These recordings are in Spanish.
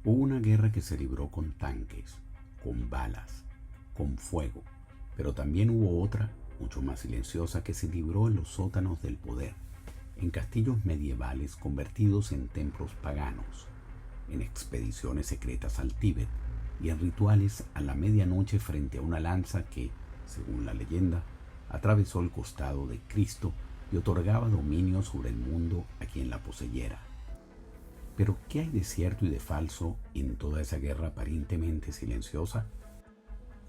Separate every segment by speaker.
Speaker 1: Hubo una guerra que se libró con tanques, con balas, con fuego, pero también hubo otra, mucho más silenciosa, que se libró en los sótanos del poder, en castillos medievales convertidos en templos paganos, en expediciones secretas al Tíbet y en rituales a la medianoche frente a una lanza que, según la leyenda, atravesó el costado de Cristo y otorgaba dominio sobre el mundo a quien la poseyera. Pero, ¿qué hay de cierto y de falso en toda esa guerra aparentemente silenciosa?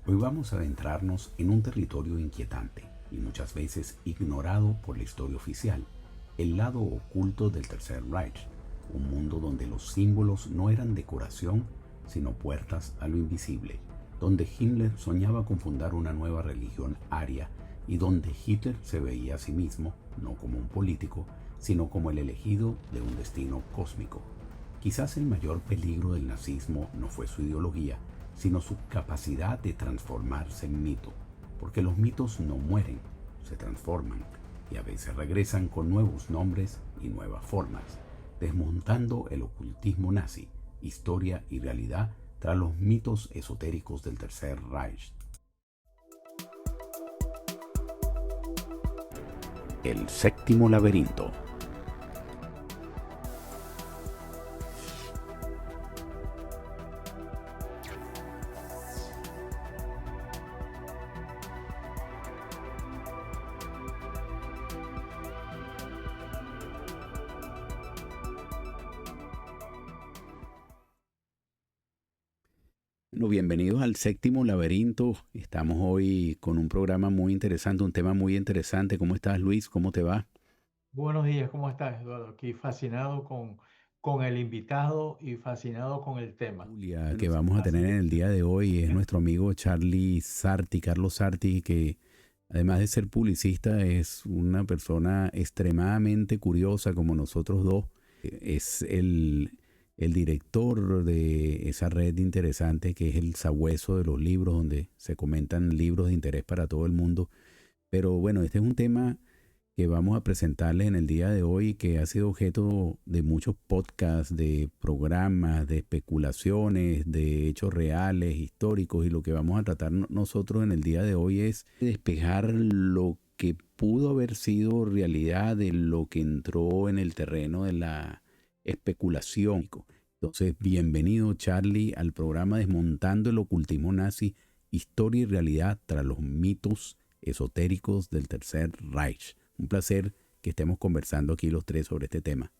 Speaker 1: Hoy vamos a adentrarnos en un territorio inquietante y muchas veces ignorado por la historia oficial, el lado oculto del Tercer Reich, un mundo donde los símbolos no eran decoración, sino puertas a lo invisible, donde Himmler soñaba con fundar una nueva religión aria y donde Hitler se veía a sí mismo no como un político, sino como el elegido de un destino cósmico. Quizás el mayor peligro del nazismo no fue su ideología, sino su capacidad de transformarse en mito, porque los mitos no mueren, se transforman y a veces regresan con nuevos nombres y nuevas formas, desmontando el ocultismo nazi, historia y realidad tras los mitos esotéricos del Tercer Reich. El séptimo laberinto. Bueno, bienvenidos al séptimo laberinto. Estamos hoy con un programa muy interesante, un tema muy interesante. ¿Cómo estás, Luis? ¿Cómo te va?
Speaker 2: Buenos días, ¿cómo estás, Eduardo? Aquí fascinado con el invitado y fascinado con el tema.
Speaker 1: Julia, que vamos a tener en el día de hoy es nuestro amigo Charlie Sarti, Carlos Sarti, que además de ser publicista es una persona extremadamente curiosa como nosotros dos. Es el director de esa red interesante que es el Sabueso de los Libros, donde se comentan libros de interés para todo el mundo. Pero bueno, este es un tema que vamos a presentarles en el día de hoy, que ha sido objeto de muchos podcasts, de programas, de especulaciones, de hechos reales, históricos, y lo que vamos a tratar nosotros en el día de hoy es despejar lo que pudo haber sido realidad de lo que entró en el terreno de la especulación. Entonces, bienvenido Charlie al programa Desmontando el ocultismo nazi, historia y realidad tras los mitos esotéricos del Tercer Reich. Un placer que estemos conversando aquí los tres sobre este tema.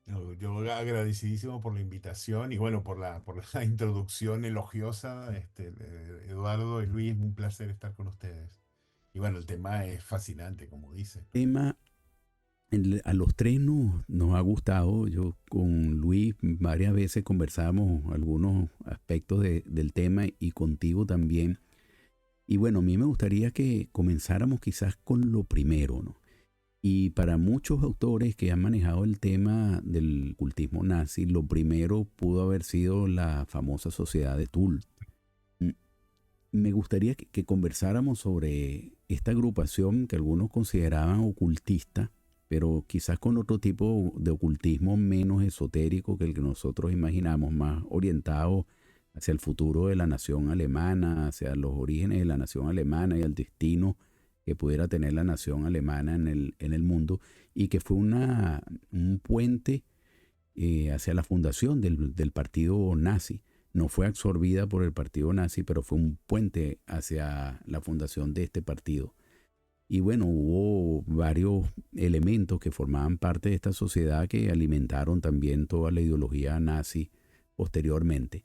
Speaker 3: No, yo agradecidísimo por la invitación y bueno, por la introducción elogiosa, Eduardo y Luis, un placer estar con ustedes. Y bueno, el tema es fascinante, como dice.
Speaker 1: Tema a los tres nos ha gustado. Yo con Luis varias veces conversamos algunos aspectos del tema y contigo también. Y bueno, a mí me gustaría que comenzáramos quizás con lo primero, ¿no? Y para muchos autores que han manejado el tema del cultismo nazi, lo primero pudo haber sido la famosa sociedad de Tull. Mm, Me gustaría que conversáramos sobre esta agrupación que algunos consideraban ocultista, pero quizás con otro tipo de ocultismo menos esotérico que el que nosotros imaginamos, más orientado hacia el futuro de la nación alemana, hacia los orígenes de la nación alemana y al destino que pudiera tener la nación alemana en el mundo, y que fue un puente hacia la fundación del partido nazi. No fue absorbida por el partido nazi, pero fue un puente hacia la fundación de este partido. Y bueno, hubo varios elementos que formaban parte de esta sociedad que alimentaron también toda la ideología nazi posteriormente.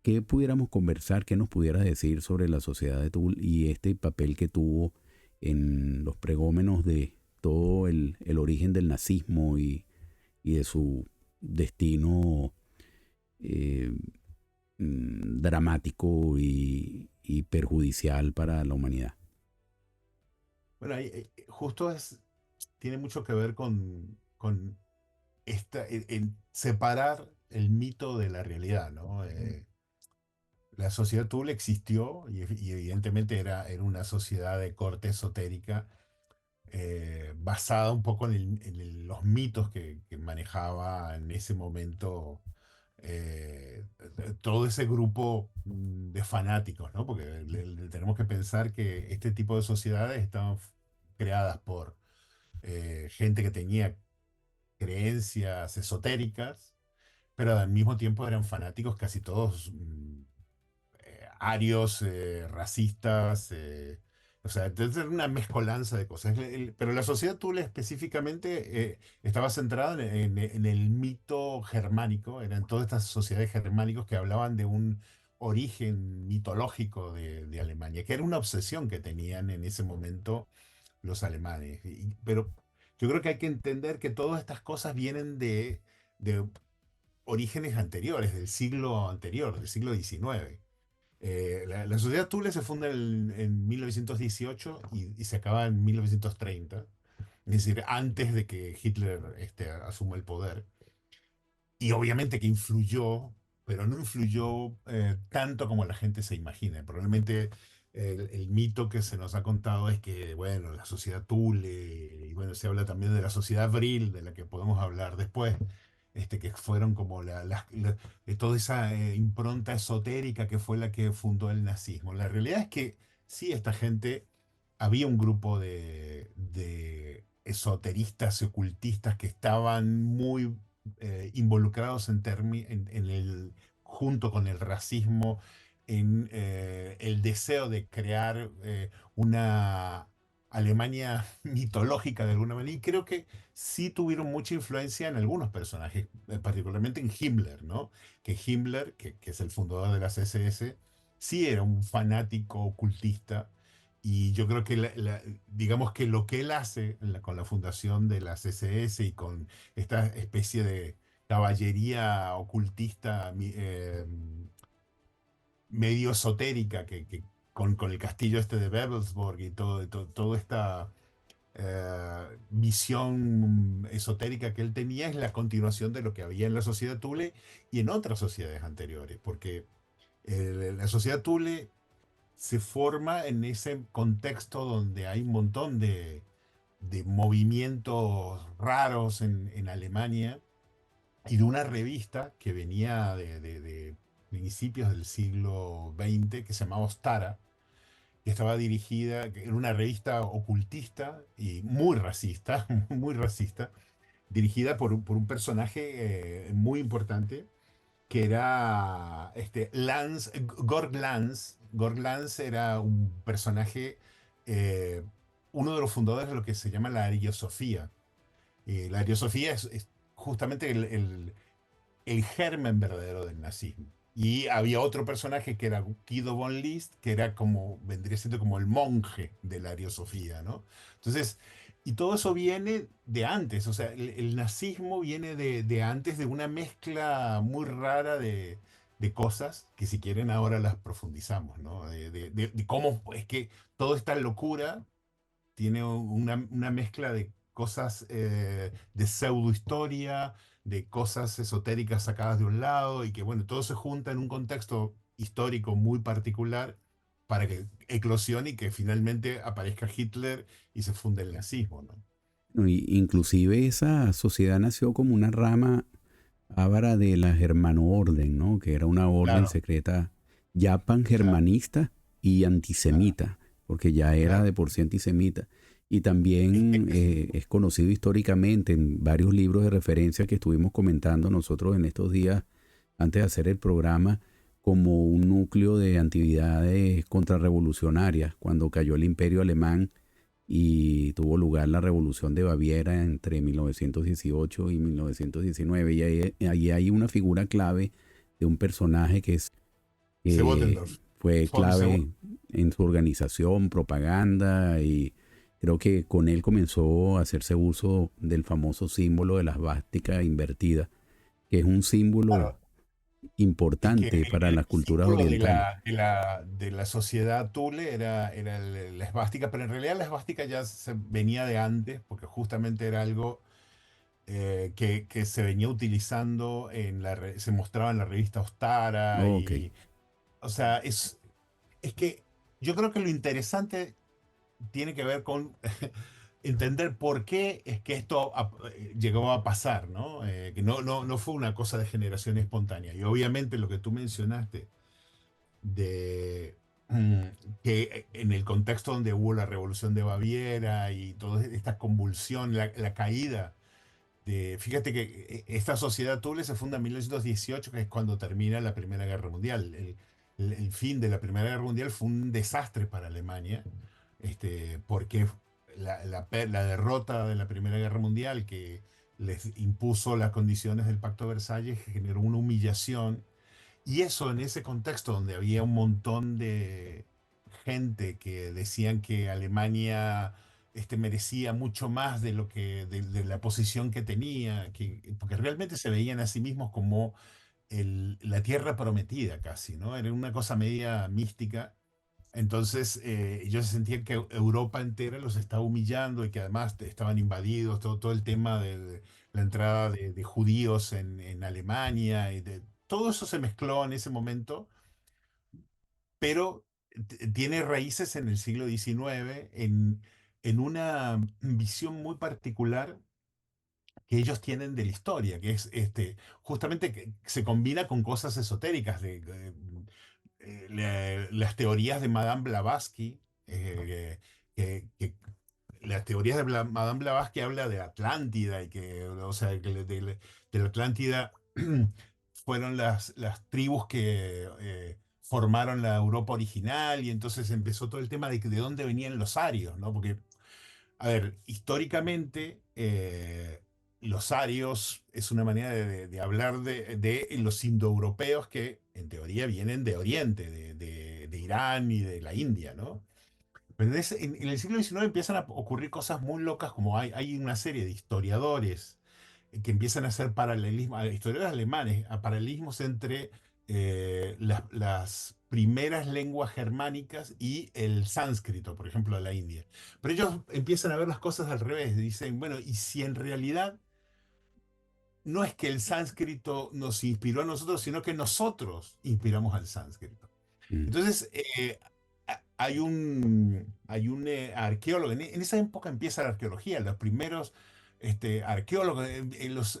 Speaker 1: ¿Qué pudiéramos conversar, qué nos pudieras decir sobre la sociedad de Tull y este papel que tuvo en los pregómenos de todo el origen del nazismo y de su destino eh, dramático y perjudicial para la humanidad?
Speaker 3: Bueno, justo tiene mucho que ver con en separar el mito de la realidad, ¿no? La sociedad Thule existió y evidentemente era una sociedad de corte esotérica basada un poco en los mitos que manejaba en ese momento todo ese grupo de fanáticos, ¿no? Porque tenemos que pensar que este tipo de sociedades estaban creadas por gente que tenía creencias esotéricas, pero al mismo tiempo eran fanáticos casi todos arios, racistas, o sea, entonces era una mezcolanza de cosas. Pero la sociedad Thule específicamente estaba centrada en el mito germánico, eran todas estas sociedades germánicas que hablaban de un origen mitológico de Alemania, que era una obsesión que tenían en ese momento los alemanes. Pero yo creo que hay que entender que todas estas cosas vienen de orígenes anteriores, del siglo anterior, del siglo XIX. La sociedad Thule se funda en 1918 y se acaba en 1930, es decir, antes de que Hitler asuma el poder. Y obviamente que influyó, pero no influyó tanto como la gente se imagina. Probablemente el mito que se nos ha contado es que, bueno, la sociedad Thule, y bueno, se habla también de la sociedad Vril, de la que podemos hablar después, que fueron como toda esa impronta esotérica que fue la que fundó el nazismo. La realidad es que sí, esta gente, había un grupo de esoteristas y ocultistas que estaban muy involucrados en junto con el racismo, en el deseo de crear una Alemania mitológica de alguna manera. Y creo que sí tuvieron mucha influencia en algunos personajes, particularmente en Himmler, ¿no? Que Himmler, que es el fundador de las SS, sí era un fanático ocultista. Y yo creo que, digamos que lo que él hace con la fundación de las SS y con esta especie de caballería ocultista medio esotérica con el castillo de Babelsberg y toda esta visión esotérica que él tenía es la continuación de lo que había en la sociedad Thule y en otras sociedades anteriores, porque la sociedad Thule se forma en ese contexto donde hay un montón de movimientos raros en Alemania y de una revista que venía de principios del siglo XX que se llamaba Ostara, que estaba dirigida, que era una revista ocultista y muy racista, muy racista, dirigida por un personaje muy importante que era Gorg Lance. Gorg Lance era un personaje, eh, uno de los fundadores de lo que se llama la ariosofía. La ariosofía es justamente el germen verdadero del nazismo. Y había otro personaje que era Guido von List, que era como, vendría siendo como el monje de la ariosofía, ¿no? Entonces, y todo eso viene de antes, o sea, el nazismo viene de antes, de una mezcla muy rara de cosas que si quieren ahora las profundizamos, ¿no? De cómo es que toda esta locura tiene una mezcla de cosas de pseudohistoria, de cosas esotéricas sacadas de un lado y que, bueno, todo se junta en un contexto histórico muy particular para que eclosione y que finalmente aparezca Hitler y se funde el nazismo, ¿no?
Speaker 1: No, inclusive esa sociedad nació como una rama ávara de la Germanoorden, ¿no? Que era una orden
Speaker 3: Claro,
Speaker 1: secreta ya pangermanista y
Speaker 3: claro,
Speaker 1: antisemita, porque ya era de
Speaker 3: claro.
Speaker 1: por sí antisemita. Y
Speaker 3: Es
Speaker 1: también
Speaker 3: que
Speaker 1: es conocido históricamente en varios libros de referencia que estuvimos comentando nosotros en estos días antes de hacer el programa, como un núcleo de actividades contrarrevolucionarias cuando cayó el Imperio Alemán y tuvo lugar la Revolución de Baviera entre 1918 y 1919. Y ahí hay una figura clave de un personaje
Speaker 3: se
Speaker 1: que
Speaker 3: Bottendorf,
Speaker 1: fue
Speaker 3: von
Speaker 1: clave en su organización, propaganda, y creo que con él comenzó a hacerse uso del famoso símbolo de la esvástica invertida, que es un símbolo
Speaker 3: claro. Es que
Speaker 1: importante para
Speaker 3: el
Speaker 1: las culturas
Speaker 3: símbolo de
Speaker 1: orientales.
Speaker 3: la sociedad Thule era la esvástica, pero en realidad la esvástica ya venía de antes, porque justamente era algo que se venía utilizando se mostraba en la revista Ostara
Speaker 1: Ok.
Speaker 3: y, o sea, es que yo creo que lo interesante tiene que ver con entender por qué es que esto llegó a pasar, ¿no? Que no fue una cosa de generación espontánea. Y obviamente lo que tú mencionaste de mm, que en el contexto donde hubo la Revolución de Baviera y toda esta convulsión, la caída fíjate que esta sociedad Thule se funda en 1918, que es cuando termina la Primera Guerra Mundial. El fin de la Primera Guerra Mundial fue un desastre para Alemania, porque la derrota de la Primera Guerra Mundial, que les impuso las condiciones del Pacto de Versalles, generó una humillación. Y eso en ese contexto donde había un montón de gente que decían que Alemania merecía mucho más de lo que de la posición que tenía, porque realmente se veían a sí mismos como la tierra prometida casi, ¿no? Era una cosa media mística. Entonces ellos sentían que Europa entera los estaba humillando y que además estaban invadidos, todo el tema de la entrada de judíos en Alemania, todo eso se mezcló en ese momento, pero tiene raíces en el siglo XIX, en una visión muy particular que ellos tienen de la historia, que es justamente que se combina con cosas esotéricas, las teorías de Madame Blavatsky, que las teorías de Madame Blavatsky habla de Atlántida y que, o sea, de la Atlántida fueron las tribus que formaron la Europa original y entonces empezó todo el tema de dónde venían los arios, ¿no? Porque a ver, históricamente, los arios es una manera de hablar de los indoeuropeos que en teoría vienen de Oriente, de Irán y de la India, ¿no? Pero en el siglo XIX empiezan a ocurrir cosas muy locas, como hay una serie de historiadores que empiezan a hacer paralelismos, historiadores alemanes, a paralelismos entre las primeras lenguas germánicas y el sánscrito, por ejemplo, de la India. Pero ellos empiezan a ver las cosas al revés, dicen, bueno, ¿y si en realidad no es que el sánscrito nos inspiró a nosotros, sino que nosotros inspiramos al sánscrito?
Speaker 1: Mm.
Speaker 3: Entonces, hay un arqueólogo, en esa época empieza la arqueología, los primeros arqueólogos,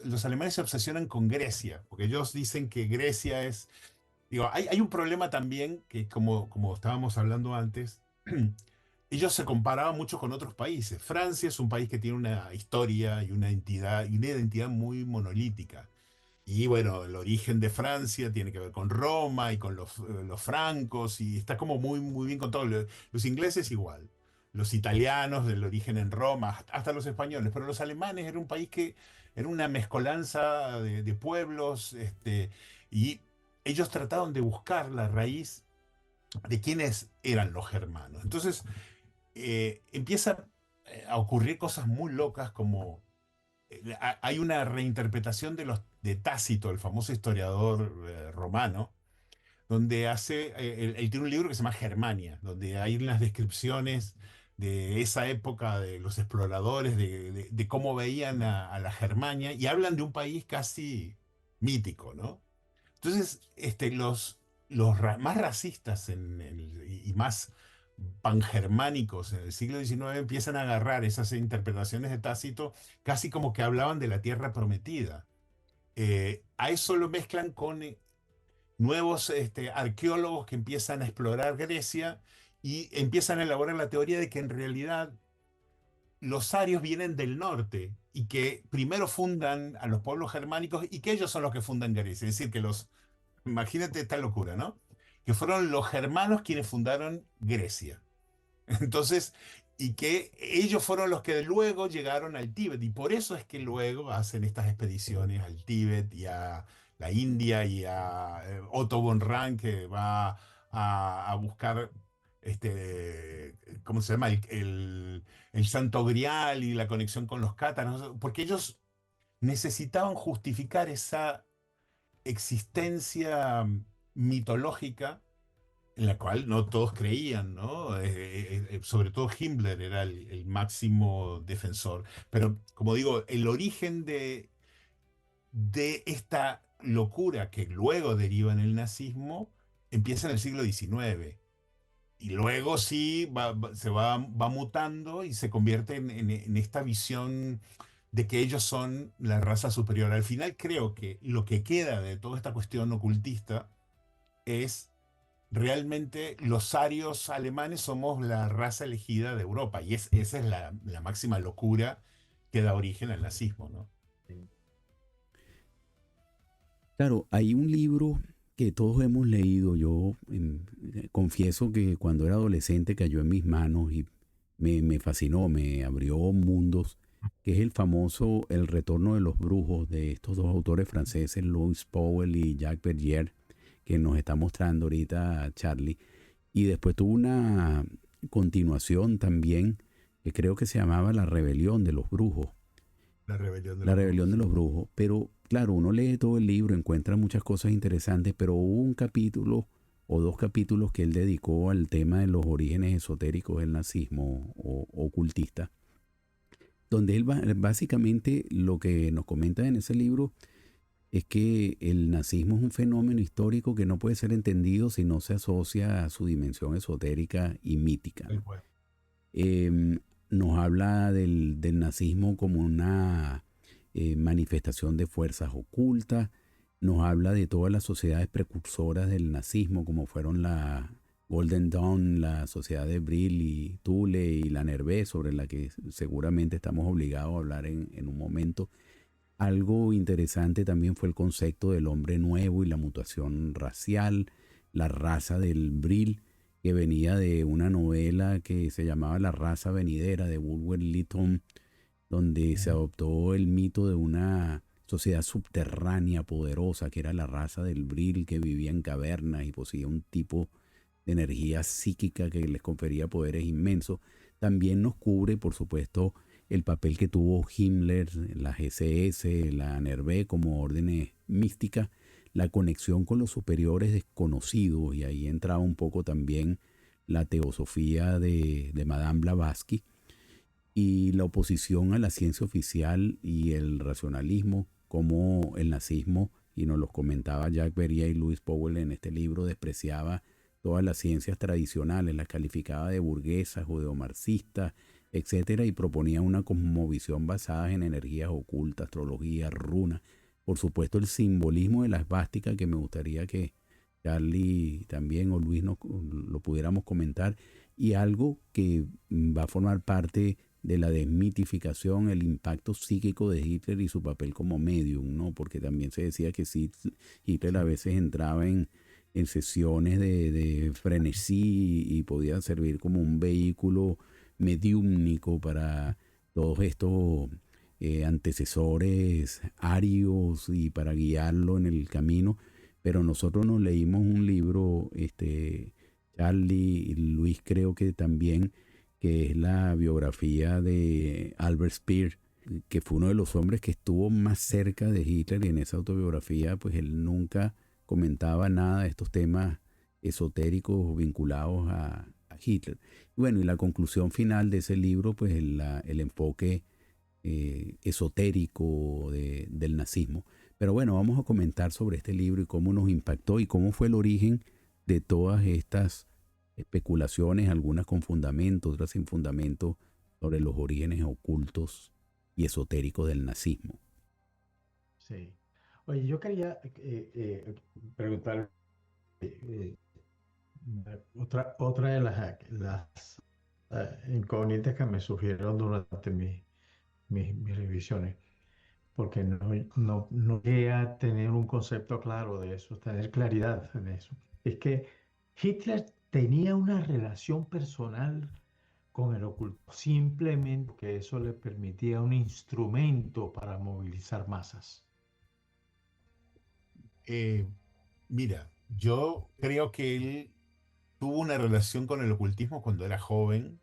Speaker 3: los alemanes se obsesionan con Grecia, porque ellos dicen que Grecia es, digo, hay un problema también, que como estábamos hablando antes, ellos se comparaban mucho con otros países. Francia es un país que tiene una historia y una identidad muy monolítica. Y bueno, el origen de Francia tiene que ver con Roma y con los francos, y está como muy bien contado. Los ingleses igual, los italianos del origen en Roma, hasta los españoles, pero los alemanes era un país que era una mezcolanza de pueblos, y ellos trataron de buscar la raíz de quiénes eran los germanos. Entonces empieza a ocurrir cosas muy locas como hay una reinterpretación de Tácito, el famoso historiador romano, donde él tiene un libro que se llama Germania, donde hay unas descripciones de esa época de los exploradores, de cómo veían a la Germania, y hablan de un país casi mítico, ¿no? Entonces, más racistas y más pangermánicos en el siglo XIX empiezan a agarrar esas interpretaciones de Tácito casi como que hablaban de la tierra prometida. A eso lo mezclan con nuevos arqueólogos que empiezan a explorar Grecia y empiezan a elaborar la teoría de que en realidad los arios vienen del norte y que primero fundan a los pueblos germánicos y que ellos son los que fundan Grecia. Es decir, imagínate esta locura, ¿no? Que fueron los germanos quienes fundaron Grecia. Entonces, y que ellos fueron los que luego llegaron al Tíbet. Y por eso es que luego hacen estas expediciones al Tíbet y a la India y a Otto von Rank, que va a buscar, ¿cómo se llama? El Santo Grial y la conexión con los cátaros, porque ellos necesitaban justificar esa existencia mitológica en la cual no todos creían, ¿no? Sobre todo Himmler era el máximo defensor. Pero, como digo, el origen de esta locura que luego deriva en el nazismo empieza en el siglo XIX. y luego sí va mutando y se convierte en esta visión de que ellos son la raza superior. Al final creo que lo que queda de toda esta cuestión ocultista es realmente los arios alemanes somos la raza elegida de Europa y esa es la máxima locura que da origen al nazismo, ¿no?
Speaker 1: Claro, hay un libro que todos hemos leído. Yo confieso que cuando era adolescente cayó en mis manos y me fascinó, me abrió mundos, que es el famoso El retorno de los brujos de estos dos autores franceses, Louis Powell y Jacques Bergier, que nos está mostrando ahorita Charlie. Y después tuvo una continuación también que creo que se llamaba La rebelión de los brujos.
Speaker 3: La rebelión de
Speaker 1: La
Speaker 3: los
Speaker 1: rebelión de
Speaker 3: brujos.
Speaker 1: los brujos. Pero claro, uno lee todo el libro, encuentra muchas cosas interesantes, pero hubo un capítulo o dos capítulos que él dedicó al tema de los orígenes esotéricos del nazismo o ocultista, donde él básicamente lo que nos comenta en ese libro es que el nazismo es un fenómeno histórico que no puede ser entendido si no se asocia a su dimensión esotérica y mítica,
Speaker 3: Tal
Speaker 1: ¿no?
Speaker 3: cual.
Speaker 1: Nos habla del nazismo como una manifestación de fuerzas ocultas, nos habla de todas las sociedades precursoras del nazismo, como fueron la Golden Dawn, la sociedad de Brill y Thule y la Nervé, sobre la que seguramente estamos obligados a hablar en un momento. Algo interesante también fue el concepto del hombre nuevo y la mutación racial, la raza del Brill, que venía de una novela que se llamaba La raza venidera de Bulwer Lytton, donde se adoptó el mito de una sociedad subterránea poderosa que era la raza del Brill, que vivía en cavernas y poseía un tipo de energía psíquica que les confería poderes inmensos. También nos cubre, por supuesto, el papel que tuvo Himmler, la SS, la NRV como órdenes místicas, la conexión con los superiores desconocidos, y ahí entraba un poco también la teosofía de Madame Blavatsky, y la oposición a la ciencia oficial y el racionalismo, como el nazismo, y nos los comentaba Jacques Berrier y Louis Powell en este libro, despreciaba todas las ciencias tradicionales, las calificaba de burguesas o de marxistas, etcétera, y proponía una cosmovisión basada en energías ocultas, astrología, runas. Por supuesto, el simbolismo de la esvástica, que me gustaría que Charlie también o Luis lo pudiéramos comentar, y algo que va a formar parte de la desmitificación, el impacto psíquico de Hitler y su papel como medium, ¿no? Porque también se decía que sí, Hitler a
Speaker 3: Sí.
Speaker 1: veces entraba en sesiones de frenesí y podía servir como un vehículo mediúmnico para todos estos antecesores arios y para guiarlo en el camino. Pero nosotros nos leímos un libro, Charlie y Luis creo que también, que es la biografía de Albert Speer, que fue uno de los hombres que estuvo más cerca de Hitler, y en esa autobiografía pues él nunca comentaba nada de estos temas esotéricos vinculados a Hitler. Y bueno, y la conclusión final de ese libro, pues el enfoque esotérico del nazismo. Pero bueno, vamos a comentar sobre este libro y cómo nos impactó y cómo fue el origen de todas estas especulaciones, algunas con fundamento, otras sin fundamento, sobre los orígenes ocultos y esotéricos del nazismo.
Speaker 2: Sí. Oye, yo quería preguntar eh, otra de las incógnitas que me surgieron durante mis revisiones, porque no llegué a tener un concepto claro de eso, tener claridad en eso. Es que Hitler tenía una relación personal con el oculto, simplemente que eso le permitía un instrumento para movilizar masas.
Speaker 3: Eh, Mira, yo creo que él tuvo una relación con el ocultismo cuando era joven,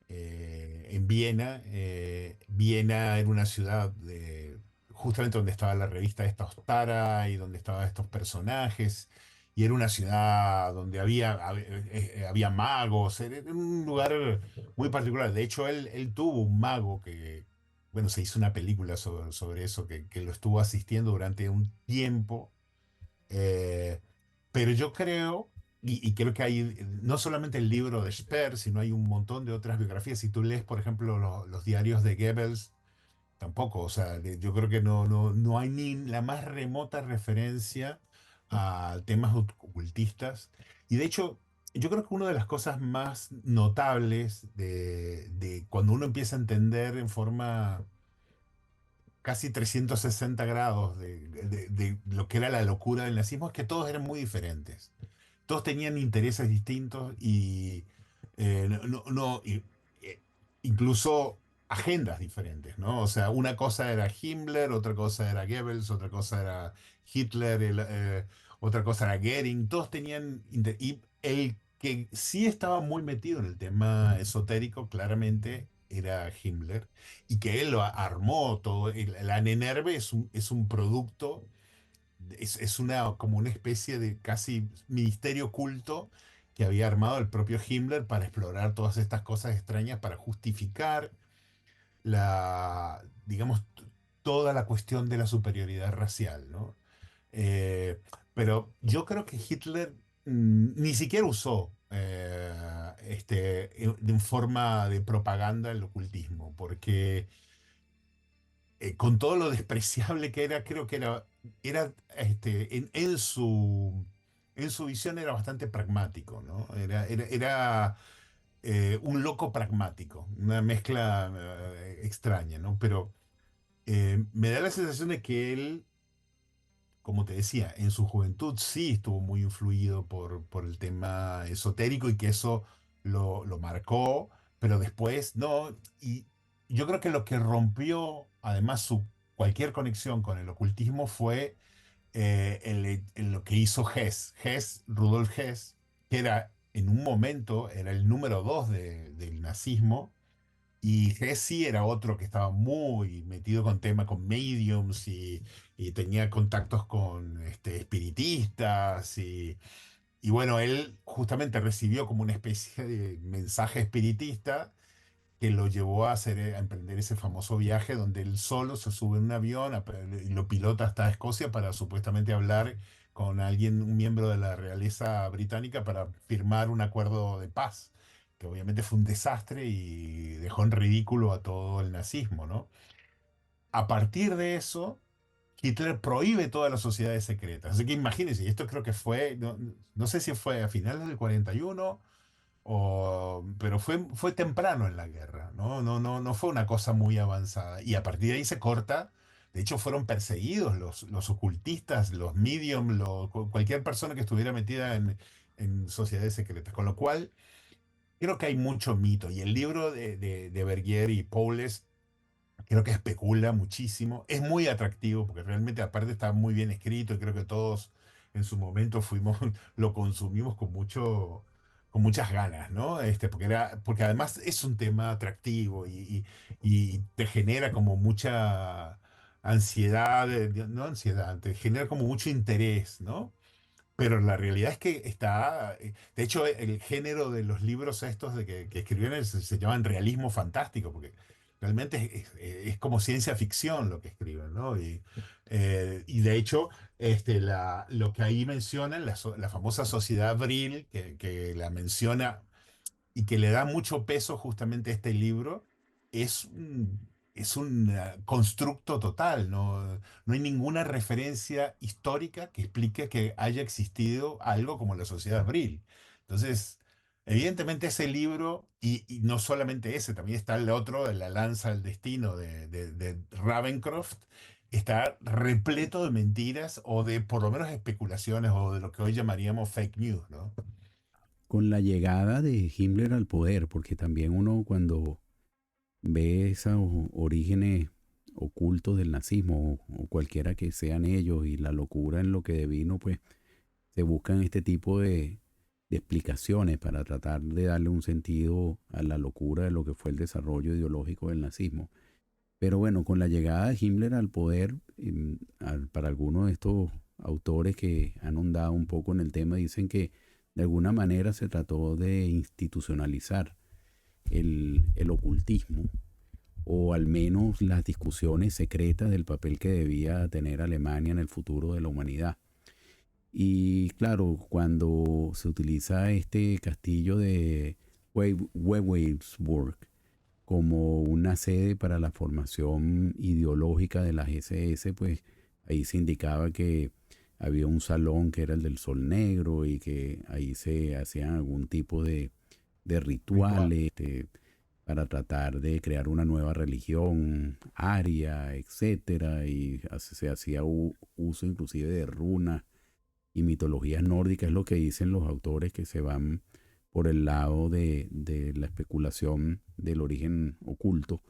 Speaker 3: en Viena. Viena era una ciudad justamente donde estaba la revista esta Ostara y donde estaban estos personajes. Y era una ciudad donde había magos, era un lugar muy particular. De hecho, él tuvo un mago que, bueno, se hizo una película sobre eso, que lo estuvo asistiendo durante un tiempo. eh, pero yo creo, y creo que hay no solamente el libro de Speer, sino hay un montón de otras biografías. Si tú lees, por ejemplo, los diarios de Goebbels, tampoco, o sea, yo creo que no hay ni la más remota referencia a temas ocultistas. Y de hecho, yo creo que una de las cosas más notables de cuando uno empieza a entender en forma casi 360 grados de lo que era la locura del nazismo es que todos eran muy diferentes. Todos tenían intereses distintos y eh, incluso agendas diferentes, ¿no? O sea, una cosa era Himmler, otra cosa era Goebbels, otra cosa era Hitler, otra cosa era Goering, todos tenían... Y el que sí estaba muy metido en el tema esotérico, claramente, era Himmler, y que él lo armó todo. La Nenerve es un producto, es una, como una especie de casi ministerio oculto que había armado el propio Himmler para explorar todas estas cosas extrañas, para justificar digamos, toda la cuestión de la superioridad racial, ¿no? Eh, pero yo creo que Hitler ni siquiera usó en forma de propaganda el ocultismo, porque con todo lo despreciable que era, creo que en su visión era bastante pragmático, ¿no? Era un loco pragmático, una mezcla extraña, ¿no? Pero me da la sensación de que él, como te decía, en su juventud sí estuvo muy influido por el tema esotérico y que eso lo marcó, pero después no. Y yo creo que lo que rompió además cualquier conexión con el ocultismo fue lo que hizo Hess. Rudolf Hess, que era en un momento era el número 2 del nazismo, y Hesse era otro que estaba muy metido con temas, con mediums y tenía contactos con espiritistas. Y bueno, él justamente recibió como una especie de mensaje espiritista que lo llevó a a emprender ese famoso viaje donde él solo se sube en un avión y lo pilota hasta Escocia para supuestamente hablar con alguien, un miembro de la realeza británica, para firmar un acuerdo de paz, que obviamente fue un desastre y dejó en ridículo a todo el nazismo, ¿no? A partir de eso, Hitler prohíbe todas las sociedades secretas. Así que imagínense, y esto creo que fue, no sé si fue a finales del 41 pero fue temprano en la guerra, ¿no? No fue una cosa muy avanzada. Y a partir de ahí se corta. De hecho, fueron perseguidos los ocultistas, los medium, cualquier persona que estuviera metida en sociedades secretas. Con lo cual, creo que hay mucho mito. Y el libro de Bergier y Paules creo que especula muchísimo. Es muy atractivo porque realmente aparte está muy bien escrito y creo que todos en su momento lo consumimos con muchas ganas, ¿no? Porque además es un tema atractivo y te genera como mucha ansiedad, no ansiedad, te genera como mucho interés, ¿no? Pero la realidad es que de hecho, el género de los libros estos que escribieron se llaman realismo fantástico, porque realmente es como ciencia ficción lo que escriben, ¿no? Y de hecho, lo que ahí mencionan, la famosa sociedad Brill, que la menciona y que le da mucho peso justamente a este libro, es un constructo total, no hay ninguna referencia histórica que explique que haya existido algo como la sociedad Brill. Entonces, evidentemente ese libro, y no solamente ese, también está el otro, de La lanza del destino de Ravencroft, está repleto de mentiras o de por lo menos especulaciones o de lo que hoy llamaríamos fake news, ¿no?
Speaker 1: Con la llegada de Himmler al poder, porque también uno cuando ve esos orígenes ocultos del nazismo o cualquiera que sean ellos y la locura en lo que devino, pues se buscan este tipo de explicaciones para tratar de darle un sentido a la locura de lo que fue el desarrollo ideológico del nazismo. Pero bueno, con la llegada de Himmler al poder, para algunos de estos autores que han ahondado un poco en el tema, dicen que de alguna manera se trató de institucionalizar el ocultismo, o al menos las discusiones secretas del papel que debía tener Alemania en el futuro de la humanidad. Y claro, cuando se utiliza este castillo de Wewelsburg como una sede para la formación ideológica de las SS, pues ahí se indicaba que había un salón que era el del Sol Negro y que ahí se hacían algún tipo de
Speaker 2: Ritual.
Speaker 1: rituales para tratar de crear una nueva religión aria, etcétera, y se hacía uso inclusive de runas y mitologías nórdicas, es lo que dicen los autores que se van por el lado de la especulación del origen oculto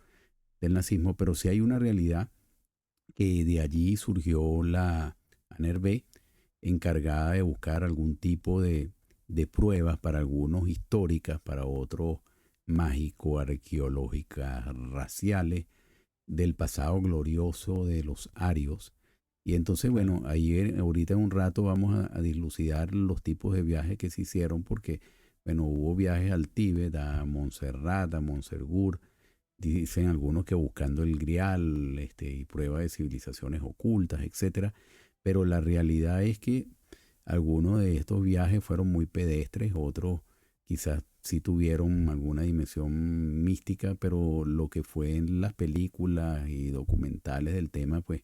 Speaker 1: del nazismo, pero sí hay una realidad que de allí surgió la ANRB encargada de buscar algún tipo de pruebas para algunos históricas, para otros mágico-arqueológicas, raciales, del pasado glorioso de los arios. Y entonces,
Speaker 2: Claro.
Speaker 1: bueno, ayer, ahorita en un rato vamos a dilucidar los tipos de viajes que se hicieron, porque, bueno, hubo viajes al Tíbet, a Montserrat, a Montsergur, dicen algunos que buscando el Grial, y prueba de civilizaciones ocultas, etcétera. Pero la realidad es que algunos de estos viajes fueron muy pedestres, otros quizás sí tuvieron alguna dimensión mística, pero lo que fue en las películas y documentales del tema, pues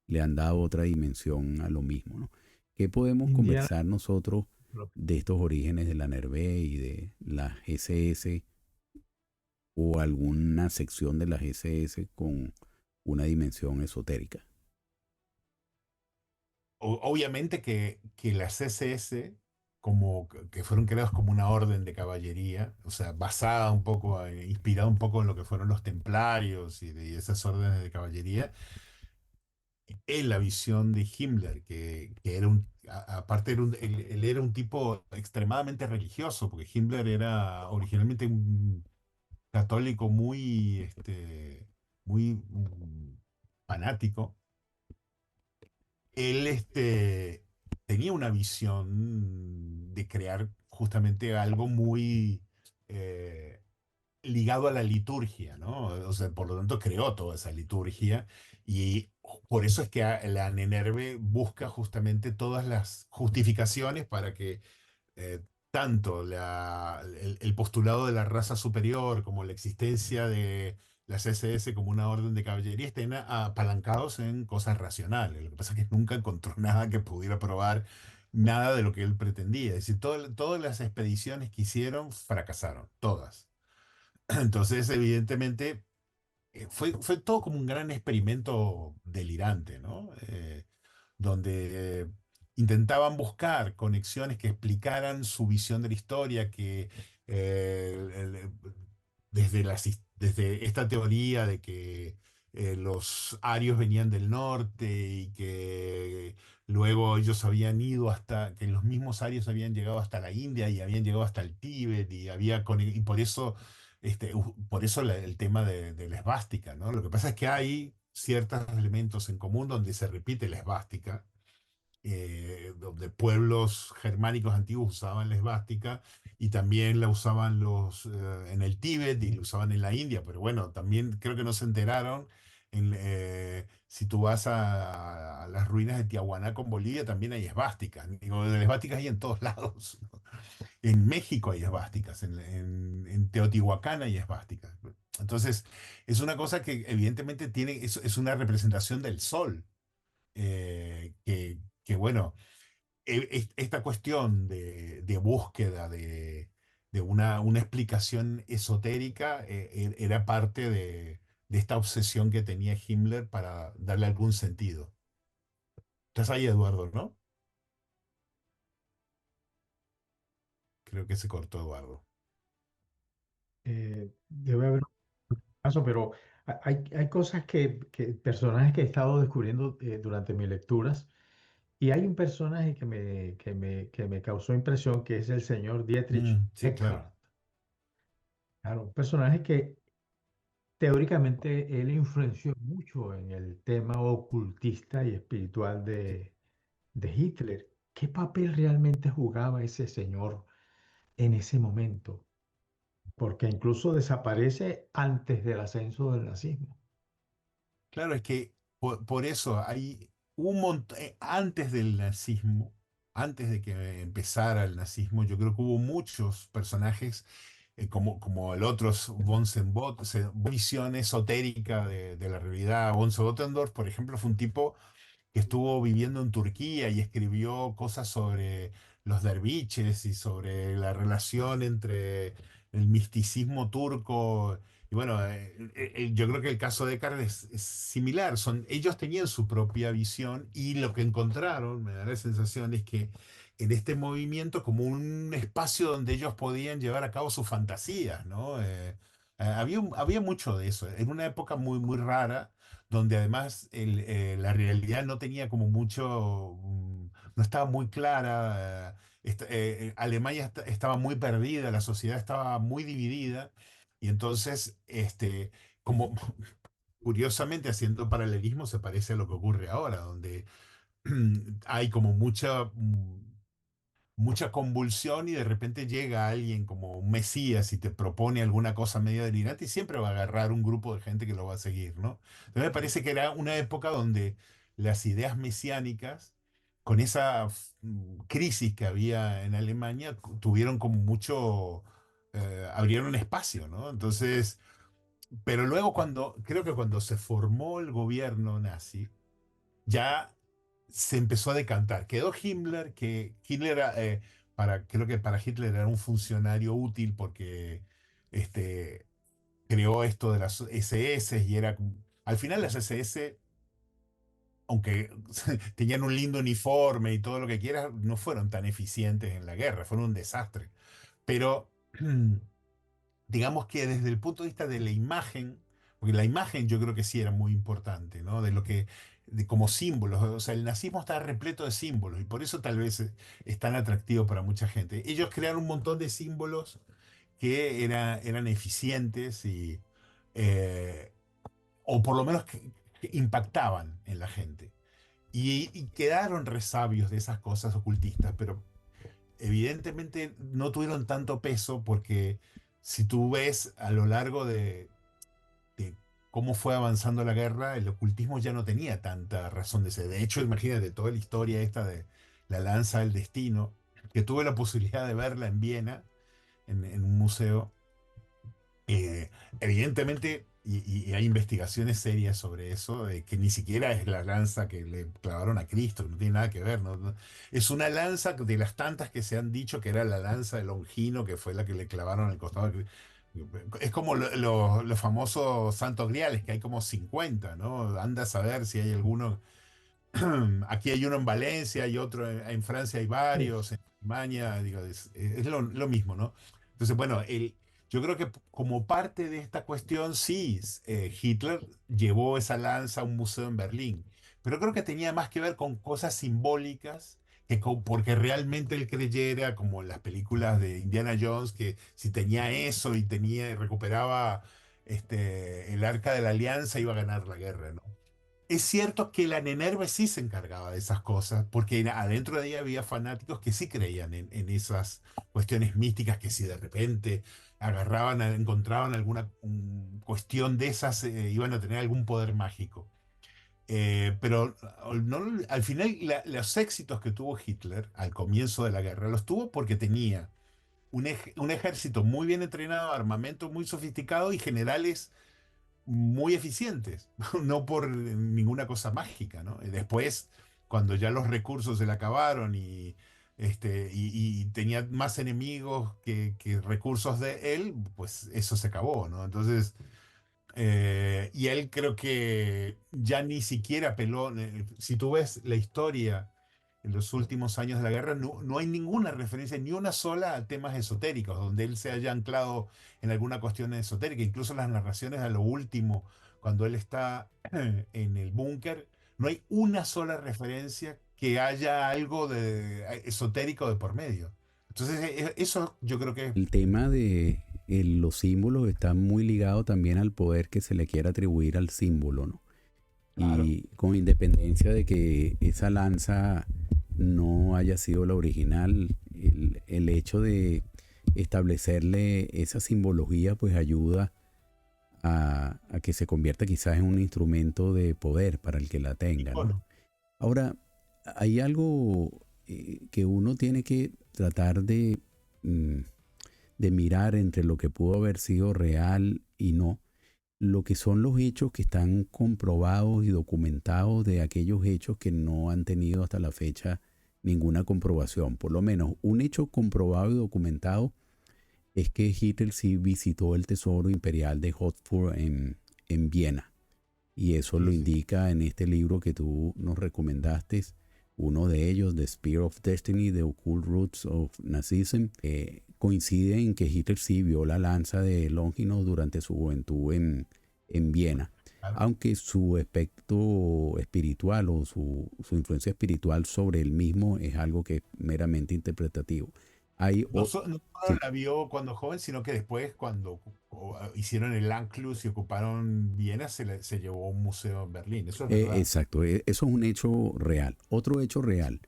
Speaker 1: le han dado otra dimensión a lo mismo, ¿no? ¿Qué podemos
Speaker 2: Indiana,
Speaker 1: conversar nosotros
Speaker 2: lo-
Speaker 1: de estos orígenes de la NERV y de la SS o alguna sección de la SS con una dimensión esotérica?
Speaker 3: Obviamente que las SS, como que fueron creados como una orden de caballería, o sea, basada un poco, inspirada un poco en lo que fueron los templarios y de esas órdenes de caballería, en la visión de Himmler, que era aparte él era un tipo extremadamente religioso, porque Himmler era originalmente un católico muy, muy fanático. Él tenía una visión de crear justamente algo muy eh, ligado a la liturgia, ¿no? O sea, por lo tanto creó toda esa liturgia y por eso es que la Nenerve busca justamente todas las justificaciones para que eh, tanto el postulado de la raza superior como la existencia de las SS como una orden de caballería estén apalancados en cosas racionales. Lo que pasa es que nunca encontró nada que pudiera probar nada de lo que él pretendía. Es decir, todas las expediciones que hicieron fracasaron, todas. Entonces, evidentemente, fue todo como un gran experimento delirante, ¿no? Donde intentaban buscar conexiones que explicaran su visión de la historia, que desde, desde esta teoría de que los arios venían del norte y que luego ellos habían ido hasta, que los mismos arios habían llegado hasta la India y habían llegado hasta el Tíbet y y por eso, por eso el tema de la esvástica, ¿no? Lo que pasa es que hay ciertos elementos en común donde se repite la esvástica, donde pueblos germánicos antiguos usaban la esvástica y también la usaban en el Tíbet y la usaban en la India, pero bueno, también creo que no se enteraron. Si tú vas a las ruinas de Tiahuanaco en Bolivia, también hay esvásticas. Digo, de las esvásticas hay en todos lados. En México hay esvásticas, en Teotihuacán hay esvásticas. Entonces, es una cosa que evidentemente tiene, es una representación del sol, que bueno, esta cuestión de búsqueda de una explicación esotérica era parte de esta obsesión que tenía Himmler para darle algún sentido. ¿Estás ahí, Eduardo, no? Creo que se cortó Eduardo.
Speaker 2: debe haber un caso, pero hay cosas personajes que he estado descubriendo durante mis lecturas, y hay un personaje que me causó impresión, que es el señor Dietrich
Speaker 3: Sí, claro.
Speaker 2: Eckart. Claro, un personaje que teóricamente él influenció mucho en el tema ocultista y espiritual de Hitler. ¿Qué papel realmente jugaba ese señor en ese momento? Porque incluso desaparece antes del ascenso del nazismo.
Speaker 3: Claro, es que por eso hay un montón, antes del nazismo. antes de que empezara el nazismo, yo creo que hubo muchos personajes como el otro von Sembot, visión esotérica de la realidad. Von Bottendorf, por ejemplo, fue un tipo que estuvo viviendo en Turquía y escribió cosas sobre los derviches y sobre la relación entre el misticismo turco. Y bueno, yo creo que el caso de Descartes es similar. Ellos tenían su propia visión y lo que encontraron, me da la sensación, es que en este movimiento como un espacio donde ellos podían llevar a cabo sus fantasías, ¿no? Había mucho de eso. En una época muy, muy rara donde además la realidad no tenía como mucho, no estaba muy clara, Alemania estaba muy perdida, la sociedad estaba muy dividida, y entonces, como curiosamente haciendo paralelismo, se parece a lo que ocurre ahora, donde hay como mucha convulsión y de repente llega alguien como un mesías y te propone alguna cosa medio delirante y siempre va a agarrar un grupo de gente que lo va a seguir, ¿no? Entonces me parece que era una época donde las ideas mesiánicas, con esa crisis que había en Alemania, tuvieron como mucho, abrieron un espacio, ¿no? Entonces, pero luego creo que cuando se formó el gobierno nazi, ya se empezó a decantar. Quedó Himmler, que Hitler, creo que para Hitler era un funcionario útil porque creó esto de las SS y era, al final las SS, aunque tenían un lindo uniforme y todo lo que quieras, no fueron tan eficientes en la guerra, fueron un desastre. Pero digamos que desde el punto de vista de la imagen, porque la imagen yo creo que sí era muy importante, ¿no? Como símbolos, o sea, el nazismo está repleto de símbolos y por eso tal vez es tan atractivo para mucha gente. Ellos crearon un montón de símbolos que eran eficientes eh, o por lo menos que impactaban en la gente. Y quedaron resabios de esas cosas ocultistas, pero evidentemente no tuvieron tanto peso porque si tú ves a lo largo de cómo fue avanzando la guerra, el ocultismo ya no tenía tanta razón de ser. De hecho, imagínate toda la historia esta de la lanza del destino, que tuve la posibilidad de verla en Viena, en un museo. Evidentemente, y hay investigaciones serias sobre eso, de que ni siquiera es la lanza que le clavaron a Cristo, no tiene nada que ver, es una lanza de las tantas que se han dicho que era la lanza de Longino, que fue la que le clavaron al costado. Es como los famosos santos griales, que hay como 50, ¿no? Anda a saber si hay alguno. Aquí hay uno en Valencia, hay otro en Francia, hay
Speaker 2: Sí.
Speaker 3: varios, en Alemania, digo, es lo mismo, ¿no? Entonces, bueno, yo creo que como parte de esta cuestión, sí, Hitler llevó esa lanza a un museo en Berlín, pero creo que tenía más que ver con cosas simbólicas porque realmente él creyera, como en las películas de Indiana Jones, que si tenía eso y recuperaba el Arca de la Alianza, iba a ganar la guerra, ¿no? Es cierto que la Nenerve sí se encargaba de esas cosas, porque adentro de ella había fanáticos que sí creían en esas cuestiones místicas, que si de repente encontraban alguna cuestión de esas, iban a tener algún poder mágico. Pero al final los éxitos que tuvo Hitler al comienzo de la guerra los tuvo porque tenía un ejército muy bien entrenado, armamento muy sofisticado y generales muy eficientes, no por ninguna cosa mágica, ¿no? Y después, cuando ya los recursos se le acabaron y tenía más enemigos que recursos de él, pues eso se acabó, ¿no? Entonces, y él creo que ya ni siquiera apeló, si tú ves la historia en los últimos años de la guerra, no hay ninguna referencia, ni una sola a temas esotéricos, donde él se haya anclado en alguna cuestión esotérica, incluso las narraciones a lo último, cuando él está en el búnker, no hay una sola referencia que haya algo de esotérico de por medio. Entonces, eso yo creo que
Speaker 1: El tema de los símbolos está muy ligado también al poder que se le quiere atribuir al símbolo, ¿no?
Speaker 3: claro,
Speaker 1: Y con independencia de que esa lanza no haya sido la original, el hecho de establecerle esa simbología pues ayuda a que se convierta quizás en un instrumento de poder para el que la tenga, ¿no?
Speaker 3: icono.
Speaker 1: Ahora, hay algo que uno tiene que tratar mm, de mirar entre lo que pudo haber sido real y no, lo que son los hechos que están comprobados y documentados de aquellos hechos que no han tenido hasta la fecha ninguna comprobación. Por lo menos un hecho comprobado y documentado es que Hitler sí visitó el tesoro imperial de Hofburg en Viena. Y eso lo
Speaker 3: Sí, sí.
Speaker 1: indica en este libro que tú nos recomendaste, uno de ellos, The Spear of Destiny, The Occult Roots of Nazism. Coincide en que Hitler sí vio la lanza de Longinus durante su juventud en Viena.
Speaker 3: Claro.
Speaker 1: Aunque su aspecto espiritual o su influencia espiritual sobre él mismo es algo que es meramente interpretativo. Hay
Speaker 3: No, no solo
Speaker 1: sí,
Speaker 3: la vio cuando joven, sino que después cuando hicieron el Anschluss y ocuparon Viena, se llevó a un museo en Berlín. Eso es verdad.
Speaker 1: exacto, eso es un hecho real. Otro hecho real,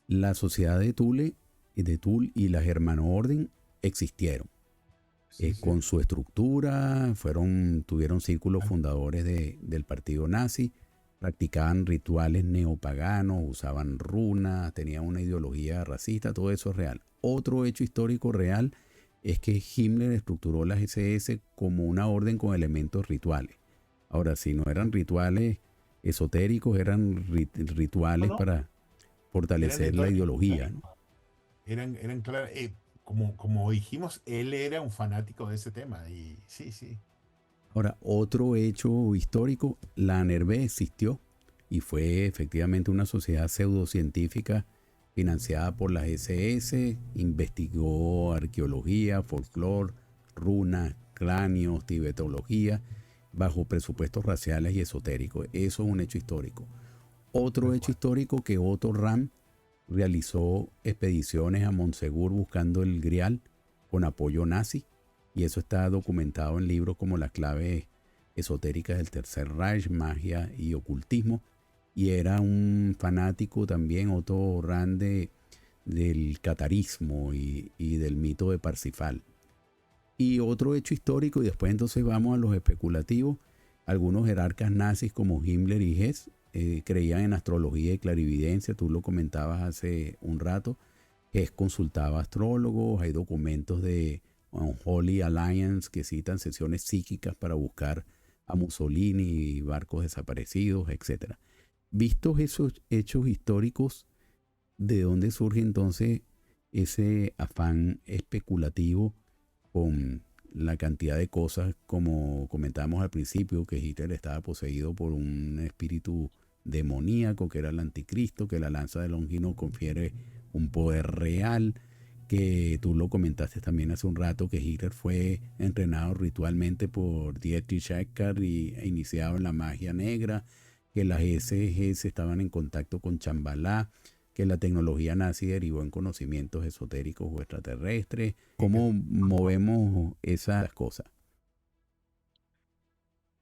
Speaker 1: la sociedad de Thule y la Germano-Orden existieron.
Speaker 3: Sí, sí.
Speaker 1: Con su estructura, tuvieron círculos fundadores del partido nazi, practicaban rituales neopaganos, usaban runas, tenían una ideología racista, todo eso es real. Otro hecho histórico real es que Himmler estructuró las SS como una orden con elementos rituales. Ahora, si no eran rituales esotéricos, eran
Speaker 3: No,
Speaker 1: rituales
Speaker 3: no,
Speaker 1: para
Speaker 3: eran de
Speaker 1: fortalecer la
Speaker 3: toda la
Speaker 1: ideología,
Speaker 3: historia.
Speaker 1: ¿no?
Speaker 3: Eran claro, como dijimos, él era un fanático de ese tema. Y sí, sí.
Speaker 1: Ahora, otro hecho histórico, la NRB existió y fue efectivamente una sociedad pseudocientífica financiada por las SS, investigó arqueología, folclore, runas, cráneos, tibetología, bajo presupuestos raciales y esotéricos. Eso es un hecho histórico. Otro
Speaker 3: Tal
Speaker 1: hecho
Speaker 3: cual.
Speaker 1: histórico que Otto Ram realizó expediciones a Montsegur buscando el Grial con apoyo nazi, y eso está documentado en libros como Las claves esotéricas del Tercer Reich, Magia y Ocultismo. Y era un fanático también, Otto Rand, del catarismo y del mito de Parsifal. Y otro hecho histórico, y después entonces vamos a los especulativos. Algunos jerarcas nazis como Himmler y Hess creían en astrología y clarividencia. Tú lo comentabas hace un rato. Hess consultaba astrólogos. Hay documentos de Unholy Alliance que citan sesiones psíquicas para buscar a Mussolini y barcos desaparecidos, etcétera. Vistos esos hechos históricos, ¿de dónde surge entonces ese afán especulativo con la cantidad de cosas, como comentábamos al principio, que Hitler estaba poseído por un espíritu demoníaco, que era el anticristo, que la lanza de Longino confiere un poder real, que tú lo comentaste también hace un rato, que Hitler fue entrenado ritualmente por Dietrich Eckart e iniciado en la magia negra, que las SS estaban en contacto con Chambalá, que la tecnología nazi derivó en conocimientos esotéricos o extraterrestres. ¿Cómo movemos esas cosas?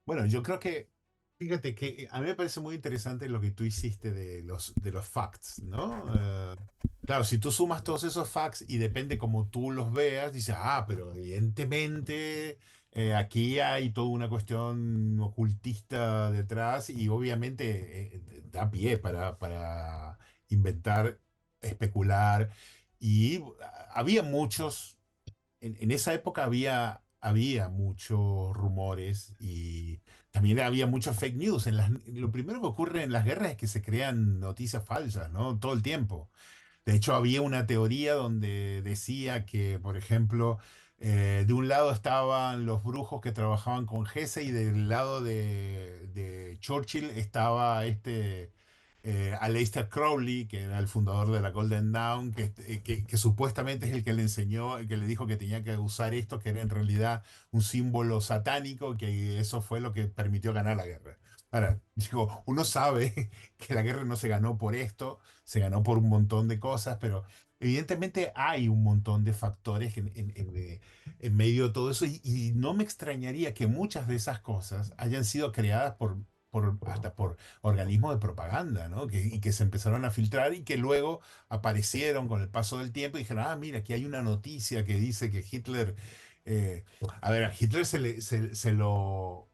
Speaker 3: Bueno, yo creo que, fíjate que a mí me parece muy interesante lo que tú hiciste de los facts, ¿no? Claro, si tú sumas todos esos facts y depende como tú los veas, dices, ah, pero evidentemente aquí hay toda una cuestión ocultista detrás y obviamente da pie para inventar, especular. Y había muchos en esa época había muchos rumores y también había muchas fake news. Lo primero que ocurre en las guerras es que se crean noticias falsas, ¿no? Todo el tiempo. De hecho, había una teoría donde decía que, por ejemplo, de un lado estaban los brujos que trabajaban con Hesse y del lado de Churchill estaba Aleister Crowley, que era el fundador de la Golden Dawn, que supuestamente es el que le enseñó, el que le dijo que tenía que usar esto, que era en realidad un símbolo satánico, que eso fue lo que permitió ganar la guerra. Ahora, digo, uno sabe que la guerra no se ganó por esto, se ganó por un montón de cosas, pero evidentemente hay un montón de factores en medio de todo eso y no me extrañaría que muchas de esas cosas hayan sido creadas hasta por organismos de propaganda, ¿no? Y que se empezaron a filtrar y que luego aparecieron con el paso del tiempo y dijeron, ah, mira, aquí hay una noticia que dice que Hitler, a ver, a Hitler se lo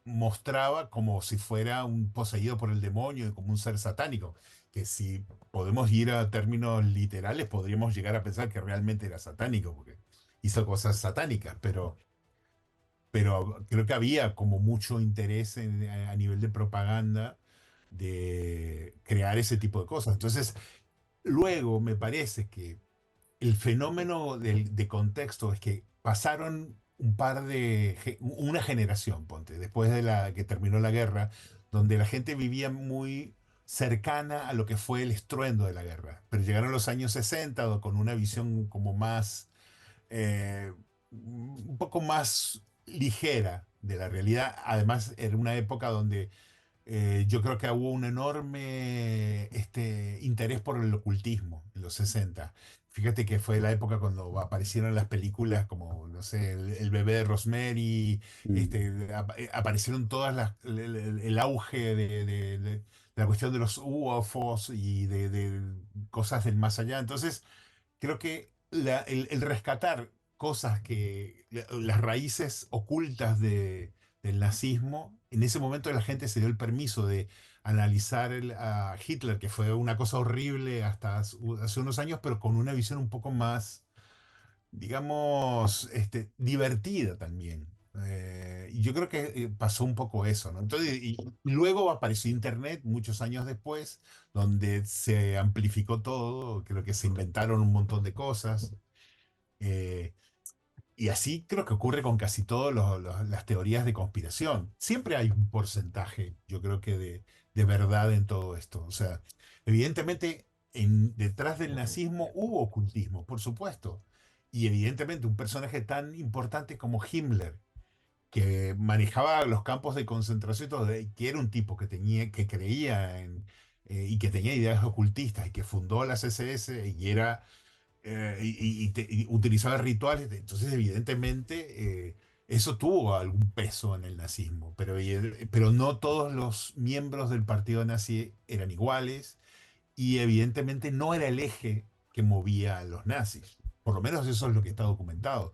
Speaker 3: mostraba como si fuera un poseído por el demonio, como un ser satánico, que si podemos ir a términos literales, podríamos llegar a pensar que realmente era satánico, porque hizo cosas satánicas, pero creo que había como mucho interés a nivel de propaganda de crear ese tipo de cosas. Entonces, luego me parece que el fenómeno de contexto es que pasaron una generación, ponte, después de la que terminó la guerra, donde la gente vivía muy cercana a lo que fue el estruendo de la guerra. Pero llegaron los años 60 con una visión como más, un poco más ligera de la realidad. Además, era una época donde yo creo que hubo un enorme interés por el ocultismo en los 60. Fíjate que fue la época cuando aparecieron las películas como, no sé, el bebé de Rosemary,
Speaker 1: Mm.
Speaker 3: aparecieron todas el auge de la cuestión de los UFOs y de cosas del más allá. Entonces, creo que el rescatar cosas las raíces ocultas del nazismo, en ese momento la gente se dio el permiso de analizar a Hitler, que fue una cosa horrible hasta hace unos años, pero con una visión un poco más, digamos, divertida también. Y yo creo que pasó un poco eso, ¿no? Entonces, y luego apareció Internet muchos años después, donde se amplificó todo, creo que se inventaron un montón de cosas. eh, y así creo que ocurre con casi todas las teorías de conspiración. Siempre hay un porcentaje, yo creo que de verdad en todo esto. O sea, evidentemente detrás del nazismo hubo ocultismo, por supuesto. Y evidentemente un personaje tan importante como Himmler, que manejaba los campos de concentración, y todo, que era un tipo que creía y que tenía ideas ocultistas y que fundó las SS y era y utilizaba rituales. Entonces, evidentemente, eso tuvo algún peso en el nazismo, pero no todos los miembros del partido nazi eran iguales y evidentemente no era el eje que movía a los nazis. Por lo menos eso es lo que está documentado.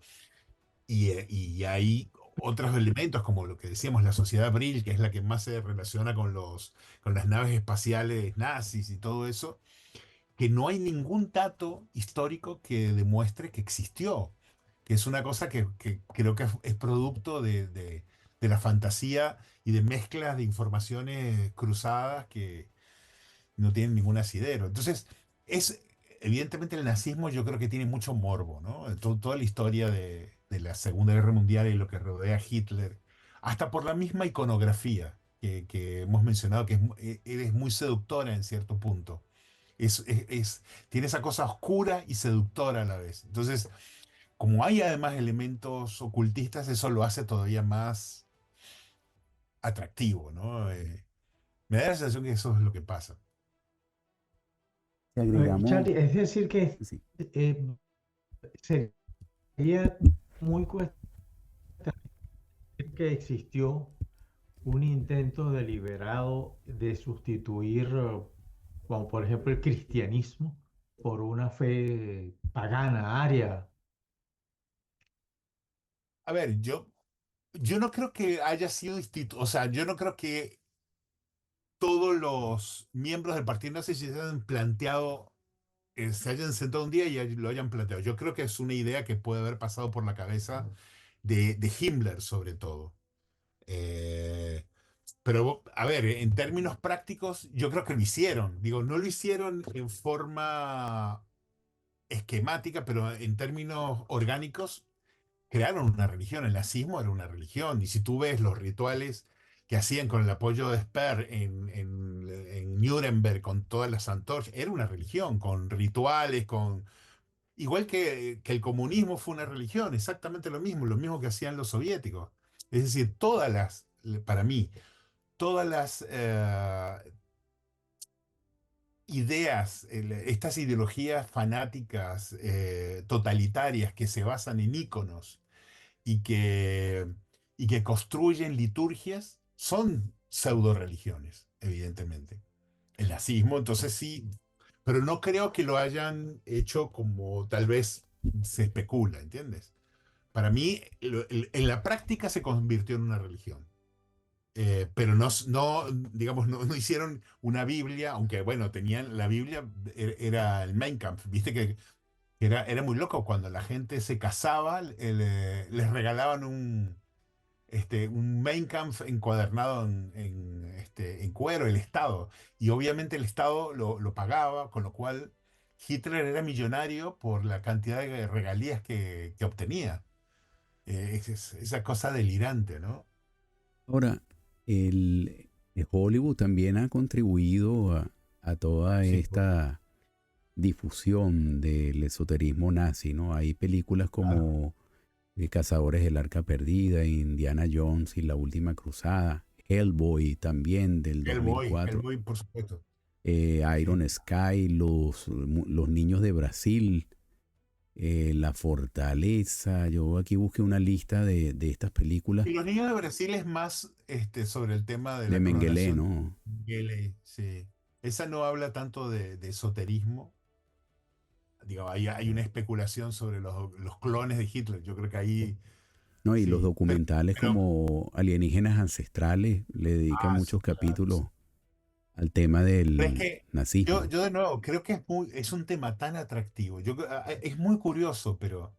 Speaker 3: Y hay otros elementos, como lo que decíamos, la sociedad Brill, que es la que más se relaciona con las naves espaciales nazis y todo eso, que no hay ningún dato histórico que demuestre que existió, que es una cosa que creo que es producto de la fantasía y de mezclas de informaciones cruzadas que no tienen ningún asidero. Entonces, es, evidentemente el nazismo yo creo que tiene mucho morbo, ¿no? Toda la historia de la Segunda Guerra Mundial y lo que rodea a Hitler, hasta por la misma iconografía que hemos mencionado, que es muy seductora en cierto punto. Tiene esa cosa oscura y seductora a la vez. Entonces, como hay además elementos ocultistas, eso lo hace todavía más atractivo, ¿no? Me da la sensación que eso es lo que pasa.
Speaker 1: Si agregamos,
Speaker 2: Charlie, es decir que
Speaker 1: sí,
Speaker 2: eh, sería muy cuestionable que existió un intento deliberado de sustituir, como por ejemplo el cristianismo, por una fe pagana, aria.
Speaker 3: A ver, yo no creo que haya sido o sea, yo no creo que todos los miembros del partido nazi se hayan planteado, se hayan sentado un día y lo hayan planteado. Yo creo que es una idea que puede haber pasado por la cabeza de Himmler, sobre todo. Eh, pero, a ver, en términos prácticos, yo creo que lo hicieron. Digo, no lo hicieron en forma esquemática, pero en términos orgánicos, crearon una religión. El nazismo era una religión. Y si tú ves los rituales que hacían con el apoyo de Speer en Nuremberg, con todas las antorchas, era una religión, con rituales, igual que el comunismo fue una religión, exactamente lo mismo que hacían los soviéticos. Es decir, para mí, todas las ideas, estas ideologías fanáticas, totalitarias que se basan en íconos y y que construyen liturgias, son pseudo religiones, evidentemente. El nazismo, entonces sí, pero no creo que lo hayan hecho como tal vez se especula, ¿entiendes? Para mí, en la práctica se convirtió en una religión. pero no, digamos, no hicieron una Biblia, aunque bueno, tenían la Biblia, era el Mein Kampf, viste que era muy loco cuando la gente se casaba, les regalaban un Mein Kampf encuadernado en cuero, el Estado, y obviamente el Estado lo pagaba, con lo cual Hitler era millonario por la cantidad de regalías que obtenía. Esa cosa delirante, ¿no?
Speaker 1: Ahora, Hollywood también ha contribuido a toda
Speaker 3: Sí,
Speaker 1: esta difusión del esoterismo nazi, ¿no? Hay películas
Speaker 3: claro.
Speaker 1: como Cazadores del Arca Perdida, Indiana Jones y La Última Cruzada, Hellboy también del 2004,
Speaker 3: Hellboy, por supuesto. Sí.
Speaker 1: Iron Sky, los niños de Brasil, La Fortaleza. Yo aquí busqué una lista de estas películas
Speaker 3: Y Los Niños de Brasil es más sobre el tema de
Speaker 1: de
Speaker 3: la
Speaker 1: Mengele,
Speaker 3: clonación.
Speaker 1: ¿no?
Speaker 3: Mengele, sí. Esa no habla tanto de esoterismo. Digo, hay una especulación sobre los clones de Hitler. Yo creo que ahí
Speaker 1: No, y los
Speaker 3: sí.
Speaker 1: documentales
Speaker 3: Pero
Speaker 1: como Alienígenas Ancestrales le dedican
Speaker 3: sí,
Speaker 1: muchos
Speaker 3: claro.
Speaker 1: capítulos al tema
Speaker 3: Pero es
Speaker 1: del
Speaker 3: que
Speaker 1: nazismo.
Speaker 3: yo de nuevo creo que es un tema tan atractivo. Es muy curioso, pero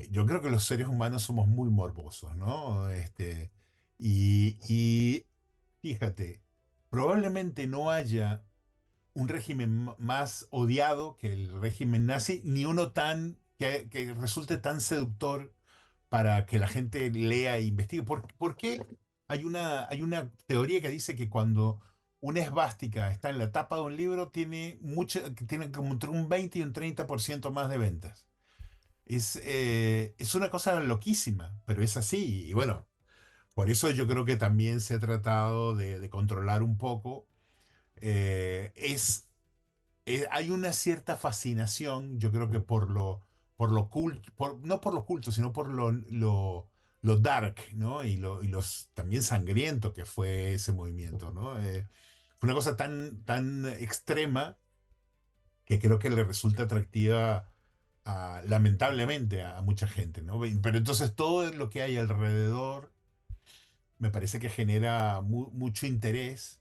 Speaker 3: yo creo que los seres humanos somos muy morbosos, ¿no? Y fíjate, probablemente no haya un régimen más odiado que el régimen nazi, ni uno que resulte tan seductor para que la gente lea e investigue. ¿Por qué? Hay una teoría que dice que cuando una esvástica está en la tapa de un libro, tiene como entre un 20 y un 30% más de ventas. Es una cosa loquísima, pero es así. Y bueno, por eso yo creo que también se ha tratado de controlar un poco. Hay una cierta fascinación, yo creo que por lo culto, no por lo culto, sino por lo dark, ¿no? Y los también sangriento que fue ese movimiento, ¿no? Fue una cosa tan, tan extrema que creo que le resulta atractiva, lamentablemente, a mucha gente, ¿no? Pero entonces todo lo que hay alrededor me parece que genera mucho interés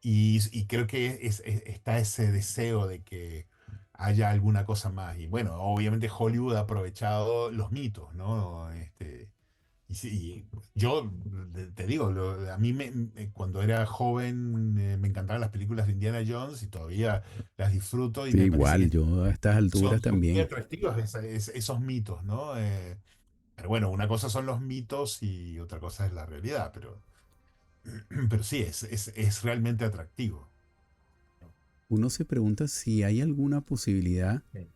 Speaker 3: y creo que está ese deseo de que haya alguna cosa más. Y bueno, obviamente Hollywood ha aprovechado los mitos, ¿no? Y, sí, y yo te digo, a mí cuando era joven me encantaban las películas de Indiana Jones y todavía las disfruto y
Speaker 1: Sí,
Speaker 3: me parece
Speaker 1: igual,
Speaker 3: que
Speaker 1: yo a estas alturas
Speaker 3: son muy
Speaker 1: también.
Speaker 3: atractivos esos mitos, ¿no? Pero bueno, una cosa son los mitos y otra cosa es la realidad, pero sí, es realmente atractivo.
Speaker 1: Uno se pregunta si hay alguna posibilidad
Speaker 2: Sí.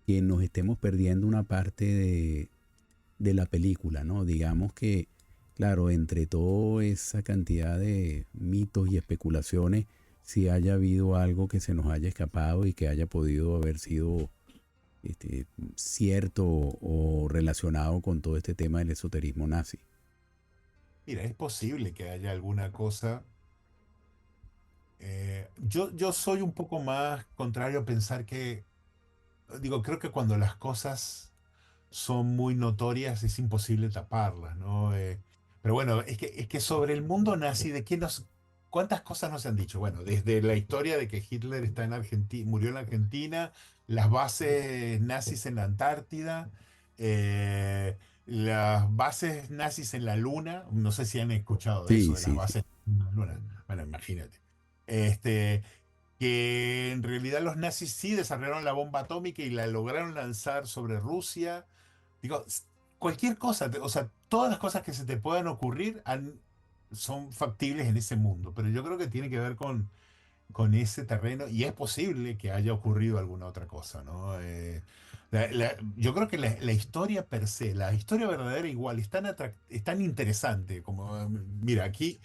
Speaker 1: que nos estemos perdiendo una parte de la película, ¿no? Digamos que, claro, entre toda esa cantidad de mitos y especulaciones, si haya habido algo que se nos haya escapado y que haya podido haber sido este, cierto o relacionado con todo este tema del esoterismo nazi.
Speaker 3: Mira, es posible que haya alguna cosa. Yo soy un poco más contrario a pensar digo, creo que cuando las cosas son muy notorias es imposible taparlas, ¿no? Pero bueno, es que sobre el mundo nazi, ¿cuántas cosas nos han dicho? Bueno, desde la historia de que Hitler está en Argentina, murió en Argentina, las bases nazis en la Antártida, eh, las bases nazis en la Luna, no sé si han escuchado de eso,
Speaker 1: Sí,
Speaker 3: de las
Speaker 1: sí, sí.
Speaker 3: bases en la Luna. Bueno, imagínate. Este, que en realidad los nazis sí desarrollaron la bomba atómica y la lograron lanzar sobre Rusia. Digo, cualquier cosa, o sea, todas las cosas que se te puedan ocurrir son factibles en ese mundo, pero yo creo que tiene que ver con ese terreno y es posible que haya ocurrido alguna otra cosa, ¿no? Yo creo que la historia per se, la historia verdadera igual, es tan interesante como, mira, aquí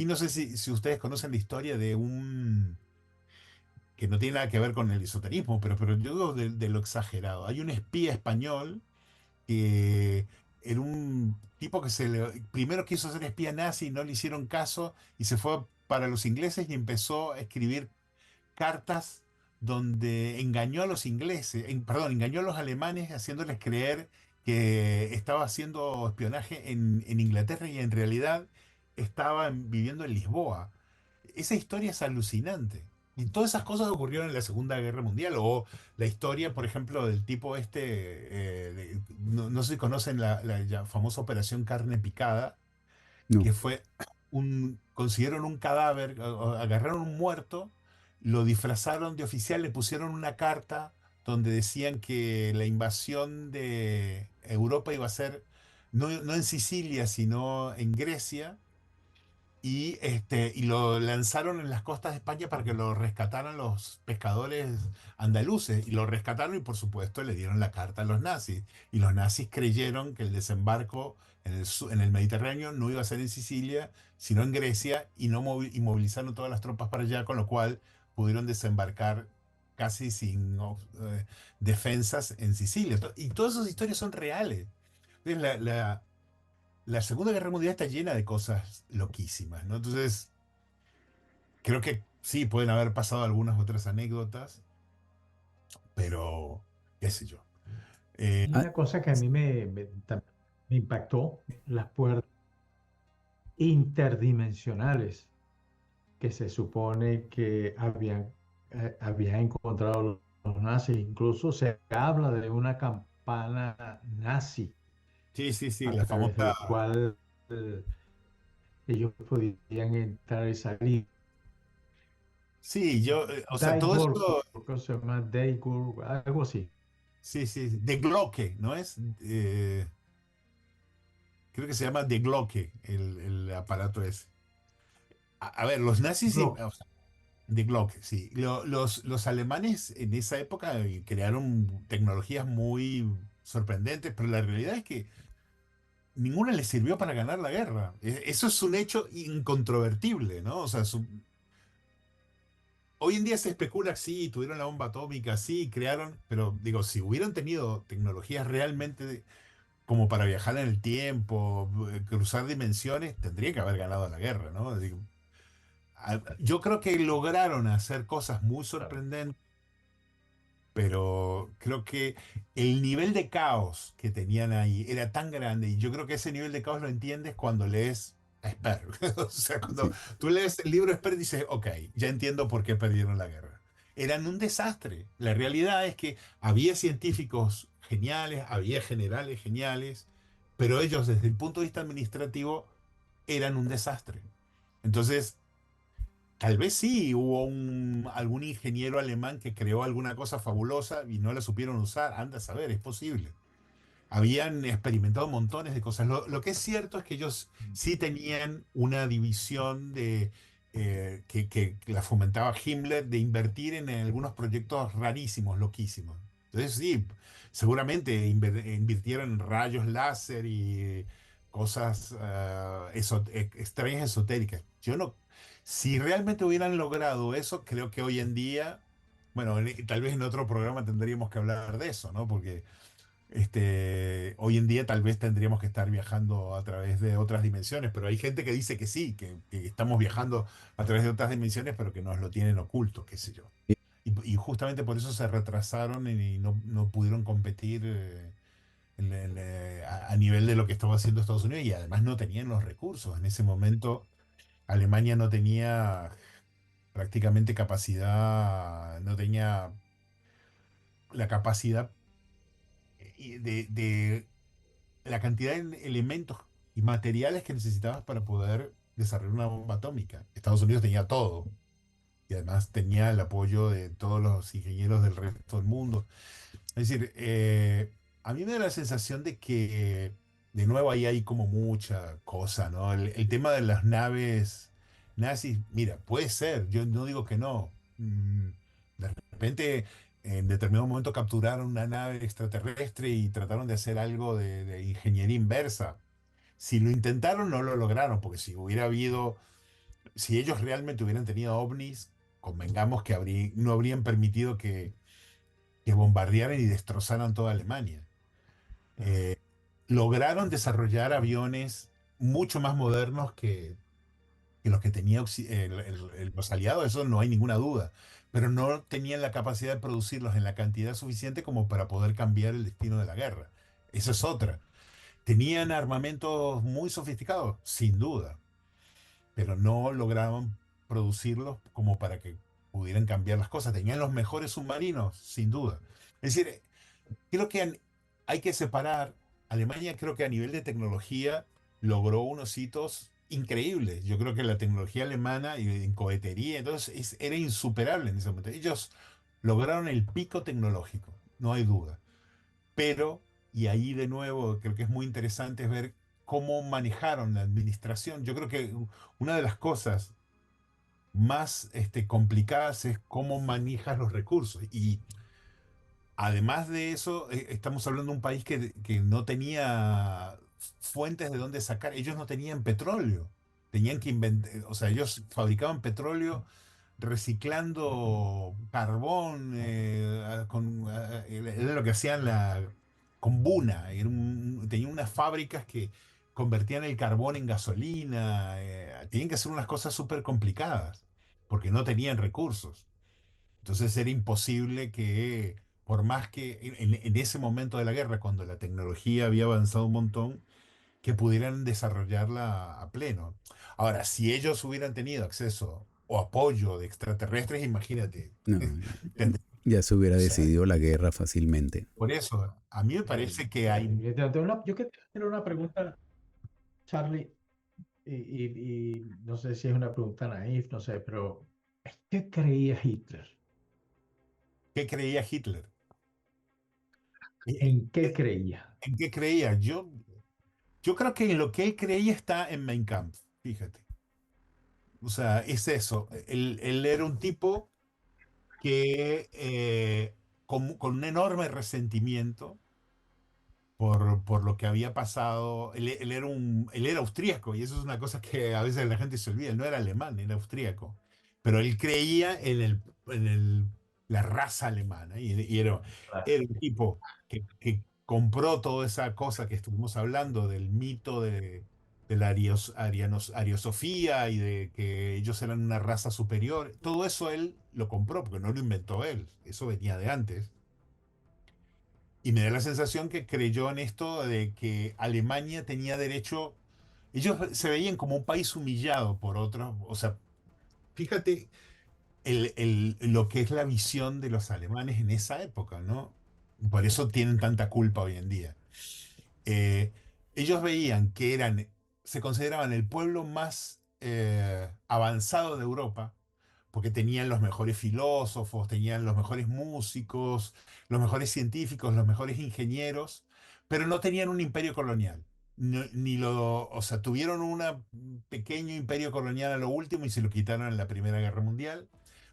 Speaker 3: no sé si ustedes conocen la historia de que no tiene nada que ver con el esoterismo, pero yo digo de lo exagerado. Hay un espía español que era un tipo que primero quiso ser espía nazi y no le hicieron caso y se fue para los ingleses y empezó a escribir cartas donde engañó a los ingleses, perdón, engañó a los alemanes haciéndoles creer que estaba haciendo espionaje en Inglaterra y en realidad estaban viviendo en Lisboa. Esa historia es alucinante. Y todas esas cosas ocurrieron en la Segunda Guerra Mundial. O la historia, por ejemplo, del tipo este, no sé si conocen la ya famosa Operación Carne Picada,
Speaker 1: No,
Speaker 3: que fue consiguieron un cadáver, agarraron un muerto, lo disfrazaron de oficial, le pusieron una carta donde decían que la invasión de Europa iba a ser no en Sicilia, sino en Grecia, y lo lanzaron en las costas de España para que lo rescataran los pescadores andaluces. Y lo rescataron y por supuesto le dieron la carta a los nazis. Y los nazis creyeron que el desembarco en el Mediterráneo no iba a ser en Sicilia, sino en Grecia, y no y movilizaron todas las tropas para allá, con lo cual pudieron desembarcar casi sin defensas en Sicilia. Y todas esas historias son reales. Entonces, la Segunda Guerra Mundial está llena de cosas loquísimas, ¿no? Entonces, creo que sí, pueden haber pasado algunas otras anécdotas, pero qué sé yo. Eh,
Speaker 2: Y
Speaker 1: ah,
Speaker 2: una cosa que a mí me impactó, las puertas interdimensionales que se supone que habían encontrado los nazis. Incluso se habla de una campana nazi
Speaker 3: sí, sí, sí,
Speaker 2: a
Speaker 3: la
Speaker 2: través
Speaker 3: famosa.
Speaker 2: del cual eh, ellos podían entrar y salir.
Speaker 3: Sí, o sea, todo
Speaker 2: Daigor,
Speaker 3: eso,
Speaker 2: creo que se llama Daigor, algo así.
Speaker 3: sí, sí, de Glocke, ¿no es? Creo que se llama de Glocke el aparato ese. A ver, los nazis, sí,
Speaker 2: Glock.
Speaker 3: o sea, de Glocke, sí. Los alemanes en esa época crearon tecnologías muy sorprendentes, pero la realidad es que ninguna les sirvió para ganar la guerra. Eso es un hecho incontrovertible, ¿no? O sea, hoy en día se especula, sí, tuvieron la bomba atómica, sí, crearon, pero digo, si hubieran tenido tecnologías realmente como para viajar en el tiempo, cruzar dimensiones, tendría que haber ganado la guerra, ¿no? Digo, yo creo que lograron hacer cosas muy
Speaker 2: Claro.
Speaker 3: sorprendentes, pero creo que el nivel de caos que tenían ahí era tan grande, y yo creo que ese nivel de caos lo entiendes cuando lees a Esper. O sea, cuando
Speaker 1: sí,
Speaker 3: tú lees el libro Esper dices, ok, ya entiendo por qué perdieron la guerra. Eran un desastre. La realidad es que había científicos geniales, había generales geniales, pero ellos desde el punto de vista administrativo eran un desastre. Entonces, tal vez sí hubo algún ingeniero alemán que creó alguna cosa fabulosa y no la supieron usar. Anda a saber, es posible. Habían experimentado montones de cosas. Lo que es cierto es que ellos sí tenían una división que la fomentaba Himmler, de invertir en algunos proyectos rarísimos, loquísimos. Entonces sí, seguramente invirtieron en rayos láser y cosas extrañas esotéricas. Yo no, si realmente hubieran logrado eso, creo que hoy en día, bueno, tal vez en otro programa tendríamos que hablar de eso, ¿no? Porque hoy en día tal vez tendríamos que estar viajando a través de otras dimensiones, pero hay gente que dice que sí, que estamos viajando a través de otras dimensiones, pero que nos lo tienen oculto, qué sé yo. Y justamente por eso se retrasaron y no pudieron competir a nivel de lo que estaba haciendo Estados Unidos, y además no tenían los recursos. En ese momento Alemania no tenía prácticamente capacidad, no tenía la capacidad de la cantidad de elementos y materiales que necesitabas para poder desarrollar una bomba atómica. Estados Unidos tenía todo y además tenía el apoyo de todos los ingenieros del resto del mundo. Es decir, a mí me da la sensación de que de nuevo ahí hay como mucha cosa, ¿no? El tema de las naves nazis, mira, puede ser, yo no digo que no. De repente, en determinado momento capturaron una nave extraterrestre y trataron de hacer algo de ingeniería inversa. Si lo intentaron, no lo lograron, porque si hubiera habido, si ellos realmente hubieran tenido ovnis, convengamos que no habrían permitido que bombardearan y destrozaran toda Alemania.
Speaker 2: Claro.
Speaker 3: Eh, Lograron desarrollar aviones mucho más modernos que los que tenían los aliados, eso no hay ninguna duda, pero no tenían la capacidad de producirlos en la cantidad suficiente como para poder cambiar el destino de la guerra. Esa es otra. ¿Tenían armamentos muy sofisticados? Sin duda. pero no lograban producirlos como para que pudieran cambiar las cosas. Tenían los mejores submarinos, sin duda. Es decir, creo que hay que separar. Alemania creo que a nivel de tecnología logró unos hitos increíbles. Yo creo que la tecnología alemana y en cohetería, entonces era insuperable en ese momento. Ellos lograron el pico tecnológico, no hay duda. Pero, y ahí de nuevo creo que es muy interesante es ver cómo manejaron la administración. Yo creo que una de las cosas más complicadas es cómo manejas los recursos. Y además de eso, estamos hablando de un país que no tenía fuentes de dónde sacar. Ellos no tenían petróleo. Tenían que inventar, o sea, ellos fabricaban petróleo reciclando carbón, era lo que hacían con Buna. Tenían unas fábricas que convertían el carbón en gasolina. Tenían que hacer unas cosas súper complicadas porque no tenían recursos. Entonces era imposible que, por más que en ese momento de la guerra, cuando la tecnología había avanzado un montón, que pudieran desarrollarla a pleno. Ahora, si ellos hubieran tenido acceso o apoyo de extraterrestres, imagínate.
Speaker 1: No, ya se hubiera
Speaker 3: O sea,
Speaker 1: decidido la guerra fácilmente.
Speaker 3: por eso, a mí me parece que hay...
Speaker 2: Yo quiero hacer una pregunta, Charlie, y no sé si es una pregunta naif, no sé, pero ¿qué creía Hitler?
Speaker 3: ¿Qué creía Hitler?
Speaker 2: ¿En qué creía?
Speaker 3: ¿En qué creía? Yo creo que en lo que él creía está en Mein Kampf, fíjate. O sea, es eso. Él era un tipo que con un enorme resentimiento por lo que había pasado. Él era austríaco y eso es una cosa que a veces la gente se olvida. Él no era alemán, era austríaco. Pero él creía en la raza alemana y era un tipo que compró toda esa cosa que estuvimos hablando del mito de la ariosofía y de que ellos eran una raza superior. Todo eso él lo compró porque no lo inventó él. Eso venía de antes. Y me da la sensación que creyó en esto de que Alemania tenía derecho. Ellos se veían como un país humillado por otros. O sea, fíjate lo que es la visión de los alemanes en esa época, ¿no? Por eso tienen tanta culpa hoy en día. Eh, ellos veían que se consideraban el pueblo más avanzado de Europa porque tenían los mejores filósofos, tenían los mejores músicos, los mejores científicos, los mejores ingenieros, pero no tenían un imperio colonial. O sea, tuvieron un pequeño imperio colonial a lo último y se lo quitaron en la Primera Guerra Mundial,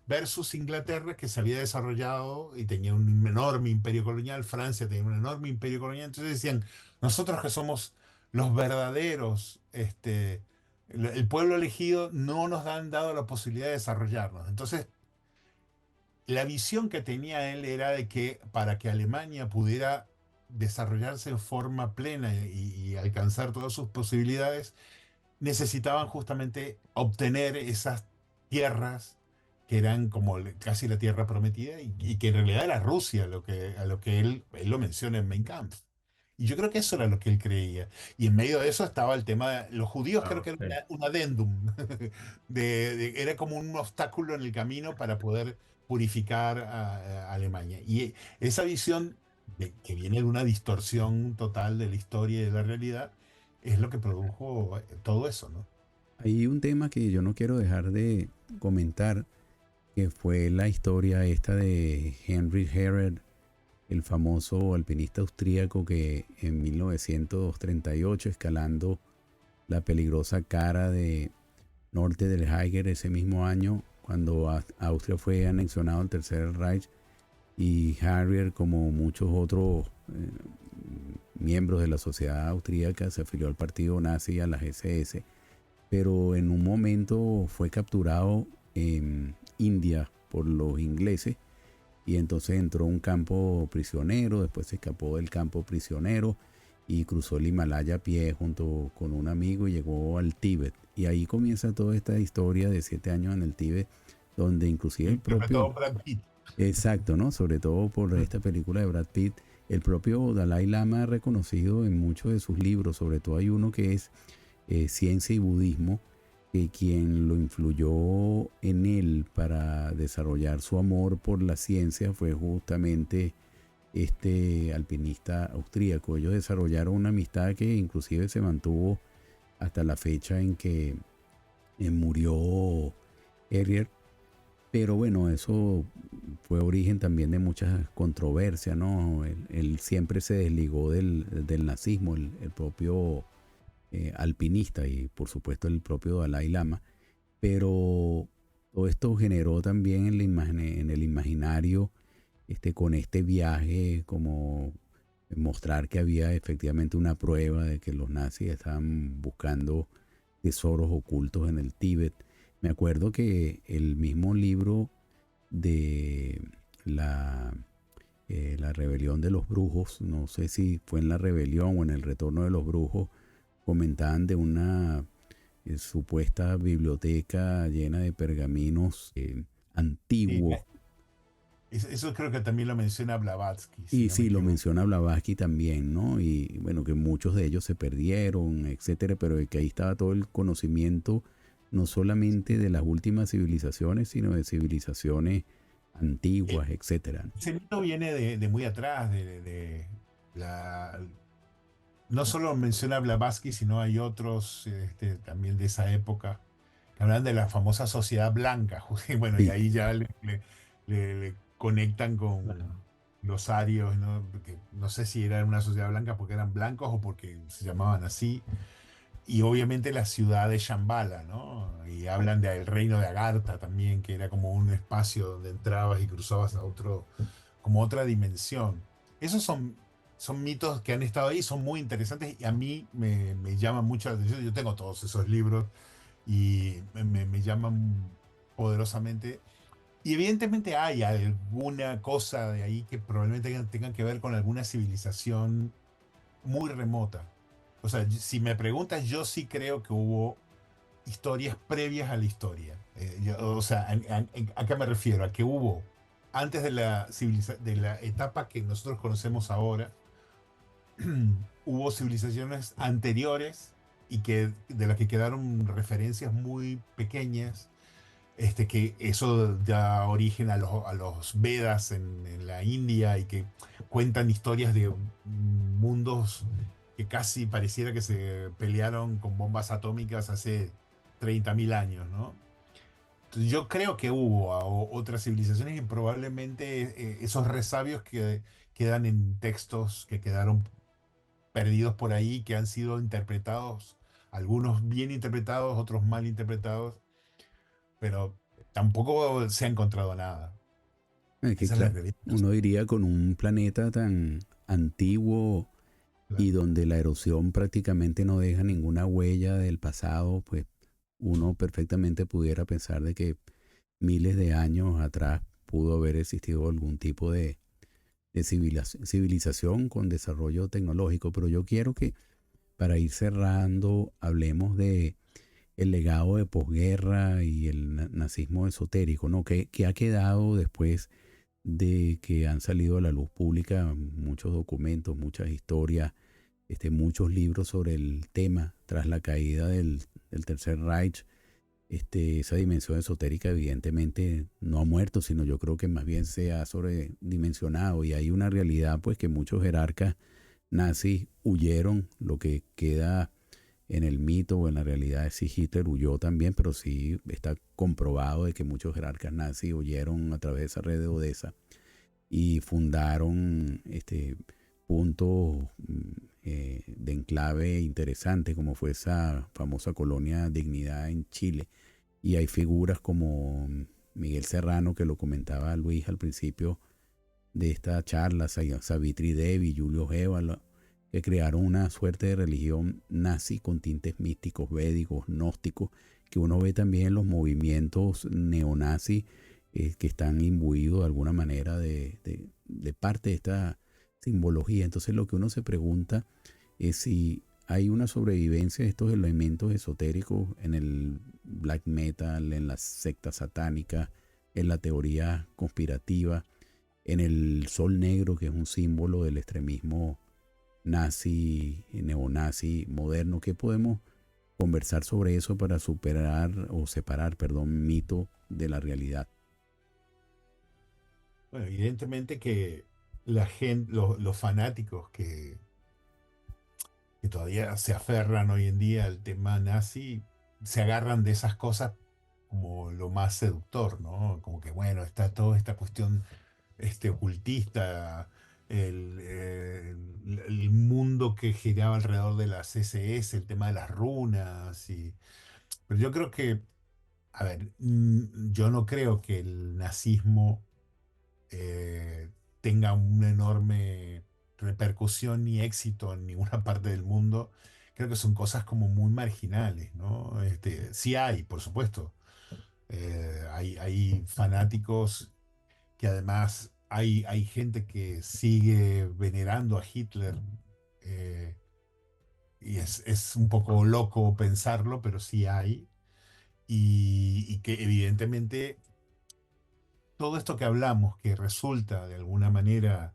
Speaker 3: versus Inglaterra, que se había desarrollado y tenía un enorme imperio colonial, Francia tenía un enorme imperio colonial, entonces decían, nosotros que somos los verdaderos, el pueblo elegido no nos han dado la posibilidad de desarrollarnos. Entonces, la visión que tenía él era de que para que Alemania pudiera desarrollarse en forma plena y alcanzar todas sus posibilidades, necesitaban justamente obtener esas tierras que eran como casi la tierra prometida y que en realidad era Rusia a lo que él lo menciona en Mein Kampf. Y yo creo que eso era lo que él creía. Y en medio de eso estaba el tema de los judíos, creo
Speaker 2: Ah,
Speaker 3: que era
Speaker 2: ok.
Speaker 3: un adendum, era como un obstáculo en el camino para poder purificar a Alemania. Y esa visión que viene de una distorsión total de la historia y de la realidad es lo que produjo todo eso, ¿no?
Speaker 1: Hay un tema que yo no quiero dejar de comentar, que fue la historia esta de Henry Herrera, el famoso alpinista austríaco que en 1938, escalando la peligrosa cara de norte del Eiger ese mismo año, cuando Austria fue anexionado al Tercer Reich, y Harrier, como muchos otros miembros de la sociedad austríaca, se afilió al partido nazi y a las SS, pero en un momento fue capturado en India por los ingleses y entonces entró a un campo prisionero, después se escapó del campo prisionero y cruzó el Himalaya a pie junto con un amigo y llegó al Tíbet. Y ahí comienza toda esta historia de 7 años en el Tíbet, donde inclusive el propio...
Speaker 3: Interpretado por Brad Pitt.
Speaker 1: Exacto, ¿no? Sobre todo por esta película de Brad Pitt. El propio Dalai Lama ha reconocido en muchos de sus libros, sobre todo hay uno que es Ciencia y Budismo, que quien lo influyó en él para desarrollar su amor por la ciencia fue justamente este alpinista austríaco. Ellos desarrollaron una amistad que inclusive se mantuvo hasta la fecha en que murió Herrier. Pero bueno, eso fue origen también de muchas controversias, ¿no? Él siempre se desligó del nazismo, el propio alpinista y por supuesto el propio Dalai Lama. Pero todo esto generó también en el imaginario con este viaje como mostrar que había efectivamente una prueba de que los nazis estaban buscando tesoros ocultos en el Tíbet. Me acuerdo que el mismo libro de la rebelión de los brujos, no sé si fue en la rebelión o en el retorno de los brujos, comentaban de una supuesta biblioteca llena de pergaminos
Speaker 3: Sí,
Speaker 1: antiguos.
Speaker 3: eso creo que también lo menciona Blavatsky, si
Speaker 1: Y
Speaker 3: no me
Speaker 1: sí, lo
Speaker 3: equivoco.
Speaker 1: menciona Blavatsky también, ¿no? Y bueno, que muchos de ellos se perdieron, etcétera, pero que ahí estaba todo el conocimiento, no solamente de las últimas civilizaciones, sino de civilizaciones
Speaker 3: Eh,
Speaker 1: antiguas, etcétera.
Speaker 3: Ese mito viene de muy atrás, la, no solo menciona Blavatsky, sino hay otros también de esa época que hablan de la famosa sociedad blanca. Y bueno, y
Speaker 1: Sí,
Speaker 3: ahí ya le conectan con
Speaker 2: Claro.
Speaker 3: los arios, ¿no? Porque no sé si era una sociedad blanca porque eran blancos o porque se llamaban así. Y obviamente la ciudad de Shambhala, ¿no? Y hablan del reino de Agartha también, que era como un espacio donde entrabas y cruzabas a otro, como otra dimensión. Esos son mitos que han estado ahí, son muy interesantes y a mí me llaman mucho la atención. Yo tengo todos esos libros y me llaman poderosamente. Y evidentemente hay alguna cosa de ahí que probablemente tengan que ver con alguna civilización muy remota. O sea, si me preguntas, yo sí creo que hubo historias previas a la historia. O sea, ¿a qué me refiero? A que hubo, antes de de la etapa que nosotros conocemos ahora, hubo civilizaciones anteriores y que, de las que quedaron referencias muy pequeñas, que eso da origen a los Vedas en la India y que cuentan historias de mundos que casi pareciera que se pelearon con bombas atómicas hace 30.000 años, ¿no? Entonces, yo creo que hubo otras civilizaciones y probablemente esos resabios que quedan en textos que quedaron perdidos por ahí, que han sido interpretados, algunos bien interpretados, otros mal interpretados, pero tampoco se ha encontrado nada.
Speaker 1: es que
Speaker 3: Esa es la
Speaker 1: claro,
Speaker 3: realidad.
Speaker 1: uno diría con un planeta tan antiguo y
Speaker 3: Claro.
Speaker 1: donde la erosión prácticamente no deja ninguna huella del pasado, pues uno perfectamente pudiera pensar de que miles de años atrás pudo haber existido algún tipo de civilización con desarrollo tecnológico. Pero yo quiero que para ir cerrando hablemos de el legado de posguerra y el nazismo esotérico, ¿no? ¿Qué ha quedado después de que han salido a la luz pública muchos documentos, muchas historias, muchos libros sobre el tema tras la caída del Tercer Reich? Esa dimensión esotérica evidentemente no ha muerto, sino yo creo que más bien se ha sobredimensionado y hay una realidad pues que muchos jerarcas nazis huyeron. Lo que queda en el mito o en la realidad es si Hitler huyó también, pero sí está comprobado de que muchos jerarcas nazis huyeron a través de esa red de Odessa y fundaron puntos de enclave interesantes, como fue esa famosa colonia Dignidad en Chile. Y hay figuras como Miguel Serrano, que lo comentaba Luis al principio de esta charla, Savitri Devi, Julio Gévalo, que crearon una suerte de religión nazi con tintes místicos, védicos, gnósticos, que uno ve también en los movimientos neonazis que están imbuidos de alguna manera de parte de esta simbología. Entonces lo que uno se pregunta es si hay una sobrevivencia de estos elementos esotéricos en el black metal, en las sectas satánicas, en la teoría conspirativa, en el sol negro, que es un símbolo del extremismo nazi, neonazi, moderno. ¿Qué podemos conversar sobre eso para superar o separar, perdón, mito de la realidad.
Speaker 3: Bueno, evidentemente que la gente, los fanáticos que todavía se aferran hoy en día al tema nazi, se agarran de esas cosas como lo más seductor, ¿no? Como que, bueno, está toda esta cuestión ocultista, el mundo que giraba alrededor de las SS, el tema de las runas, pero yo creo que, a ver, yo no creo que el nazismo eh, tenga una enorme repercusión ni éxito en ninguna parte del mundo. Creo que son cosas como muy marginales, ¿no? Sí hay, por supuesto. Hay fanáticos que además hay gente que sigue venerando a Hitler. eh, y es un poco loco pensarlo, pero sí hay. Y que evidentemente todo esto que hablamos, que resulta de alguna manera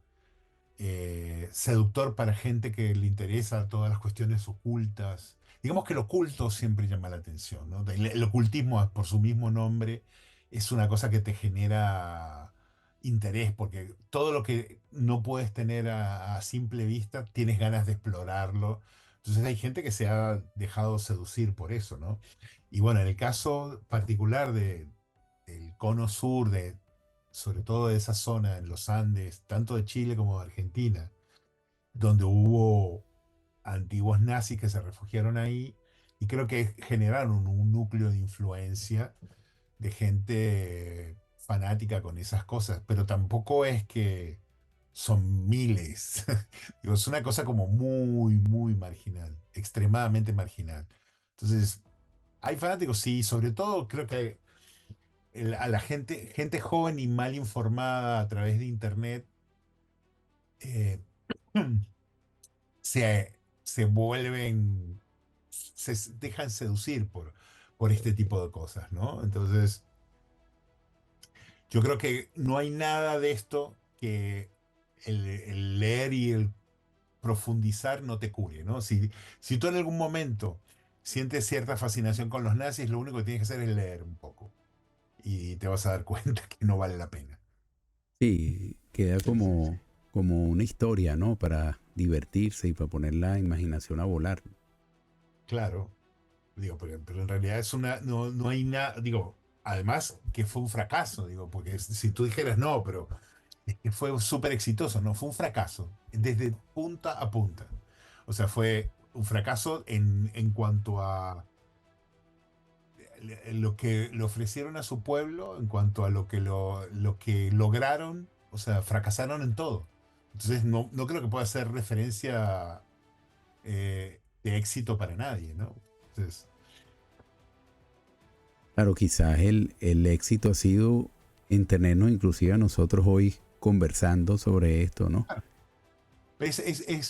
Speaker 3: seductor para gente que le interesa todas las cuestiones ocultas. Digamos que el oculto siempre llama la atención, ¿no? El ocultismo, por su mismo nombre, es una cosa que te genera interés, porque todo lo que no puedes tener a simple vista, tienes ganas de explorarlo. Entonces hay gente que se ha dejado seducir por eso, ¿no? Y bueno, en el caso particular del cono sur, sobre todo de esa zona en los Andes, tanto de Chile como de Argentina, donde hubo antiguos nazis que se refugiaron ahí y creo que generaron un núcleo de influencia de gente fanática con esas cosas, pero tampoco es que son miles. Digo, es una cosa como muy, muy marginal, extremadamente marginal. Entonces, hay fanáticos, sí, sobre todo creo que a la gente joven y mal informada a través de internet eh, se vuelven, dejan seducir por este tipo de cosas, ¿no? Entonces, yo creo que no hay nada de esto que el leer y el profundizar no te cure, ¿no? Si tú en algún momento sientes cierta fascinación con los nazis, lo único que tienes que hacer es leer un poco y te vas a dar cuenta que no vale la pena.
Speaker 1: Sí, queda
Speaker 3: Sí, sí, sí.
Speaker 1: como una historia, ¿no? Para divertirse y para poner la imaginación a volar.
Speaker 3: Claro, digo, pero en realidad no hay nada, digo, además que fue un fracaso, digo, porque si tú dijeras no, pero es que fue súper exitoso, no, fue un fracaso, desde punta a punta. O sea, fue un fracaso en cuanto a lo que le ofrecieron a su pueblo, en cuanto a lo que lograron, o sea, fracasaron en todo. Entonces, no creo que pueda ser referencia de éxito para nadie, ¿no? Entonces,
Speaker 1: Claro, quizás el éxito ha sido en tenernos inclusive a nosotros hoy conversando sobre esto, ¿no?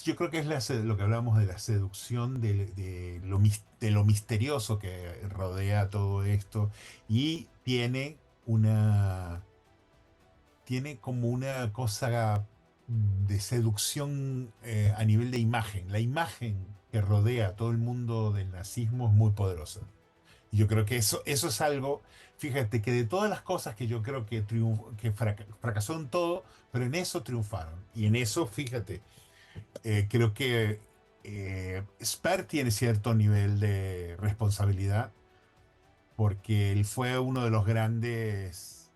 Speaker 3: yo creo que es lo que hablamos de la seducción, de lo misterioso que rodea todo esto y tiene como una cosa de seducción a nivel de imagen. La imagen que rodea a todo el mundo del nazismo es muy poderosa. Y yo creo que eso es algo, fíjate que de todas las cosas que yo creo que fracasó en todo, pero en eso triunfaron. Y en eso, fíjate, creo que Sper tiene cierto nivel de responsabilidad porque él fue uno de los grandes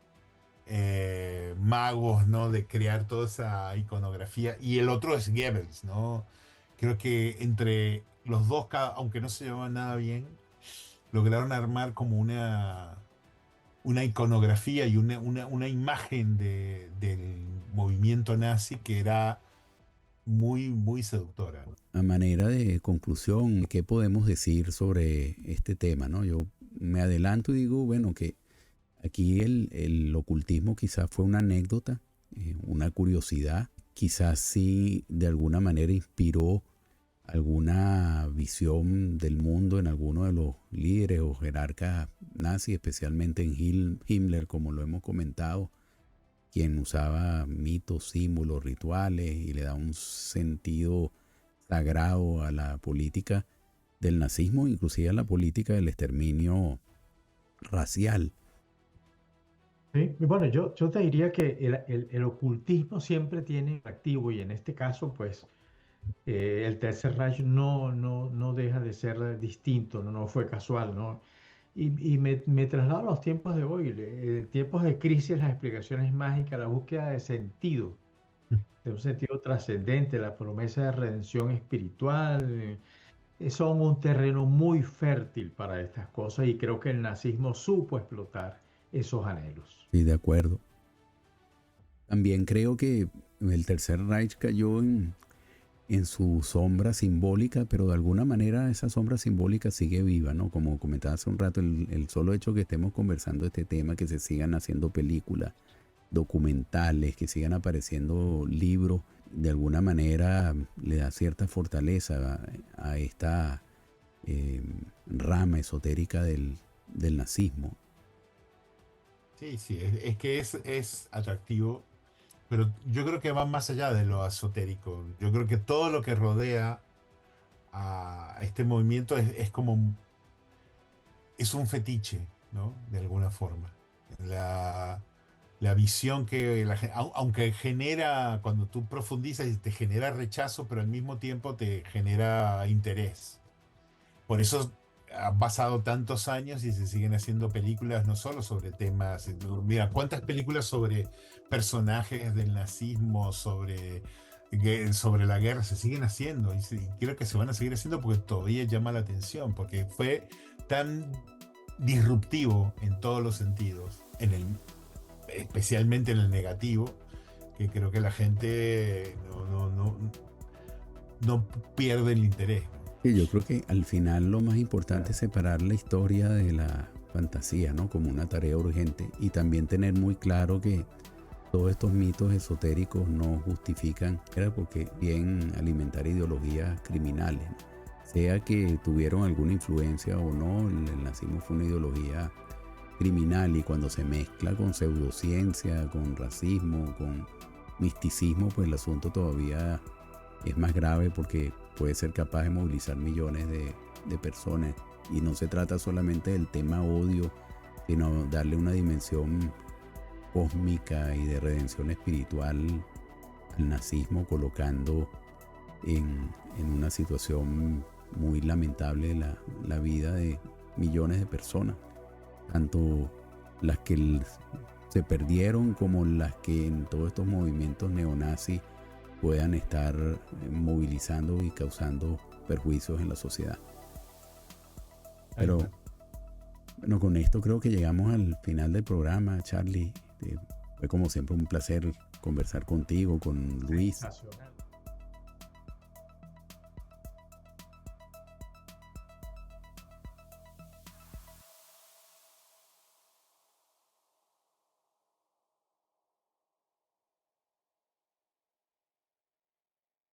Speaker 3: magos, ¿no? De crear toda esa iconografía. Y el otro es Goebbels, ¿no? Creo que entre los dos, aunque no se llevaban nada bien, lograron armar como una iconografía y una imagen del movimiento nazi que era muy, muy seductora.
Speaker 1: A manera de conclusión, ¿qué podemos decir sobre este tema, no? Yo me adelanto y digo, bueno, que aquí el ocultismo quizás fue una anécdota, una curiosidad, quizás sí de alguna manera inspiró alguna visión del mundo en alguno de los líderes o jerarcas nazis, especialmente en Himmler, como lo hemos comentado, quien usaba mitos, símbolos, rituales y le da un sentido sagrado a la política. del nazismo, inclusive a la política del exterminio racial.
Speaker 2: Sí, y bueno, yo te diría que el ocultismo siempre tiene activo y en este caso, pues, el Tercer Reich no deja de ser distinto, no fue casual, ¿no? Y me traslado a los tiempos de hoy, tiempos de crisis, las explicaciones mágicas, la búsqueda de sentido, de un sentido trascendente, la promesa de redención espiritual, son un terreno muy fértil para estas cosas y creo que el nazismo supo explotar esos anhelos.
Speaker 1: Sí, de acuerdo. También creo que el Tercer Reich cayó en su sombra simbólica, pero de alguna manera esa sombra simbólica sigue viva, ¿no? Como comentaba hace un rato, el solo hecho que estemos conversando de este tema, que se sigan haciendo películas, documentales, que sigan apareciendo libros, de alguna manera le da cierta fortaleza a esta rama esotérica del nazismo.
Speaker 3: Sí, sí, es que es atractivo, pero yo creo que va más allá de lo esotérico. Yo creo que todo lo que rodea a este movimiento es como, es un fetiche, ¿no? De alguna forma. La, la visión que aunque genera, cuando tú profundizas, te genera rechazo, pero al mismo tiempo te genera interés. Por eso han pasado tantos años y se siguen haciendo películas no solo sobre temas. Mira, ¿cuántas películas sobre personajes del nazismo, sobre la guerra se siguen haciendo? Y creo que se van a seguir haciendo porque todavía llama la atención, porque fue tan disruptivo en todos los sentidos, especialmente en el negativo, que creo que la gente no pierde el interés.
Speaker 1: Sí, yo creo que al final lo más importante es separar la historia de la fantasía, ¿no? Como una tarea urgente, y también tener muy claro que todos estos mitos esotéricos no justifican, era porque bien alimentar ideologías criminales, ¿no? Sea que tuvieron alguna influencia o no, el nazismo fue una ideología criminal, y cuando se mezcla con pseudociencia, con racismo, con misticismo, pues el asunto todavía es más grave, porque puede ser capaz de movilizar millones de personas, y no se trata solamente del tema odio, sino darle una dimensión cósmica y de redención espiritual al nazismo, colocando en una situación muy lamentable la vida de millones de personas, tanto las que se perdieron como las que en todos estos movimientos neonazis puedan estar movilizando y causando perjuicios en la sociedad. Pero bueno, con esto creo que llegamos al final del programa, Charlie. Fue como siempre un placer conversar contigo, con Luis.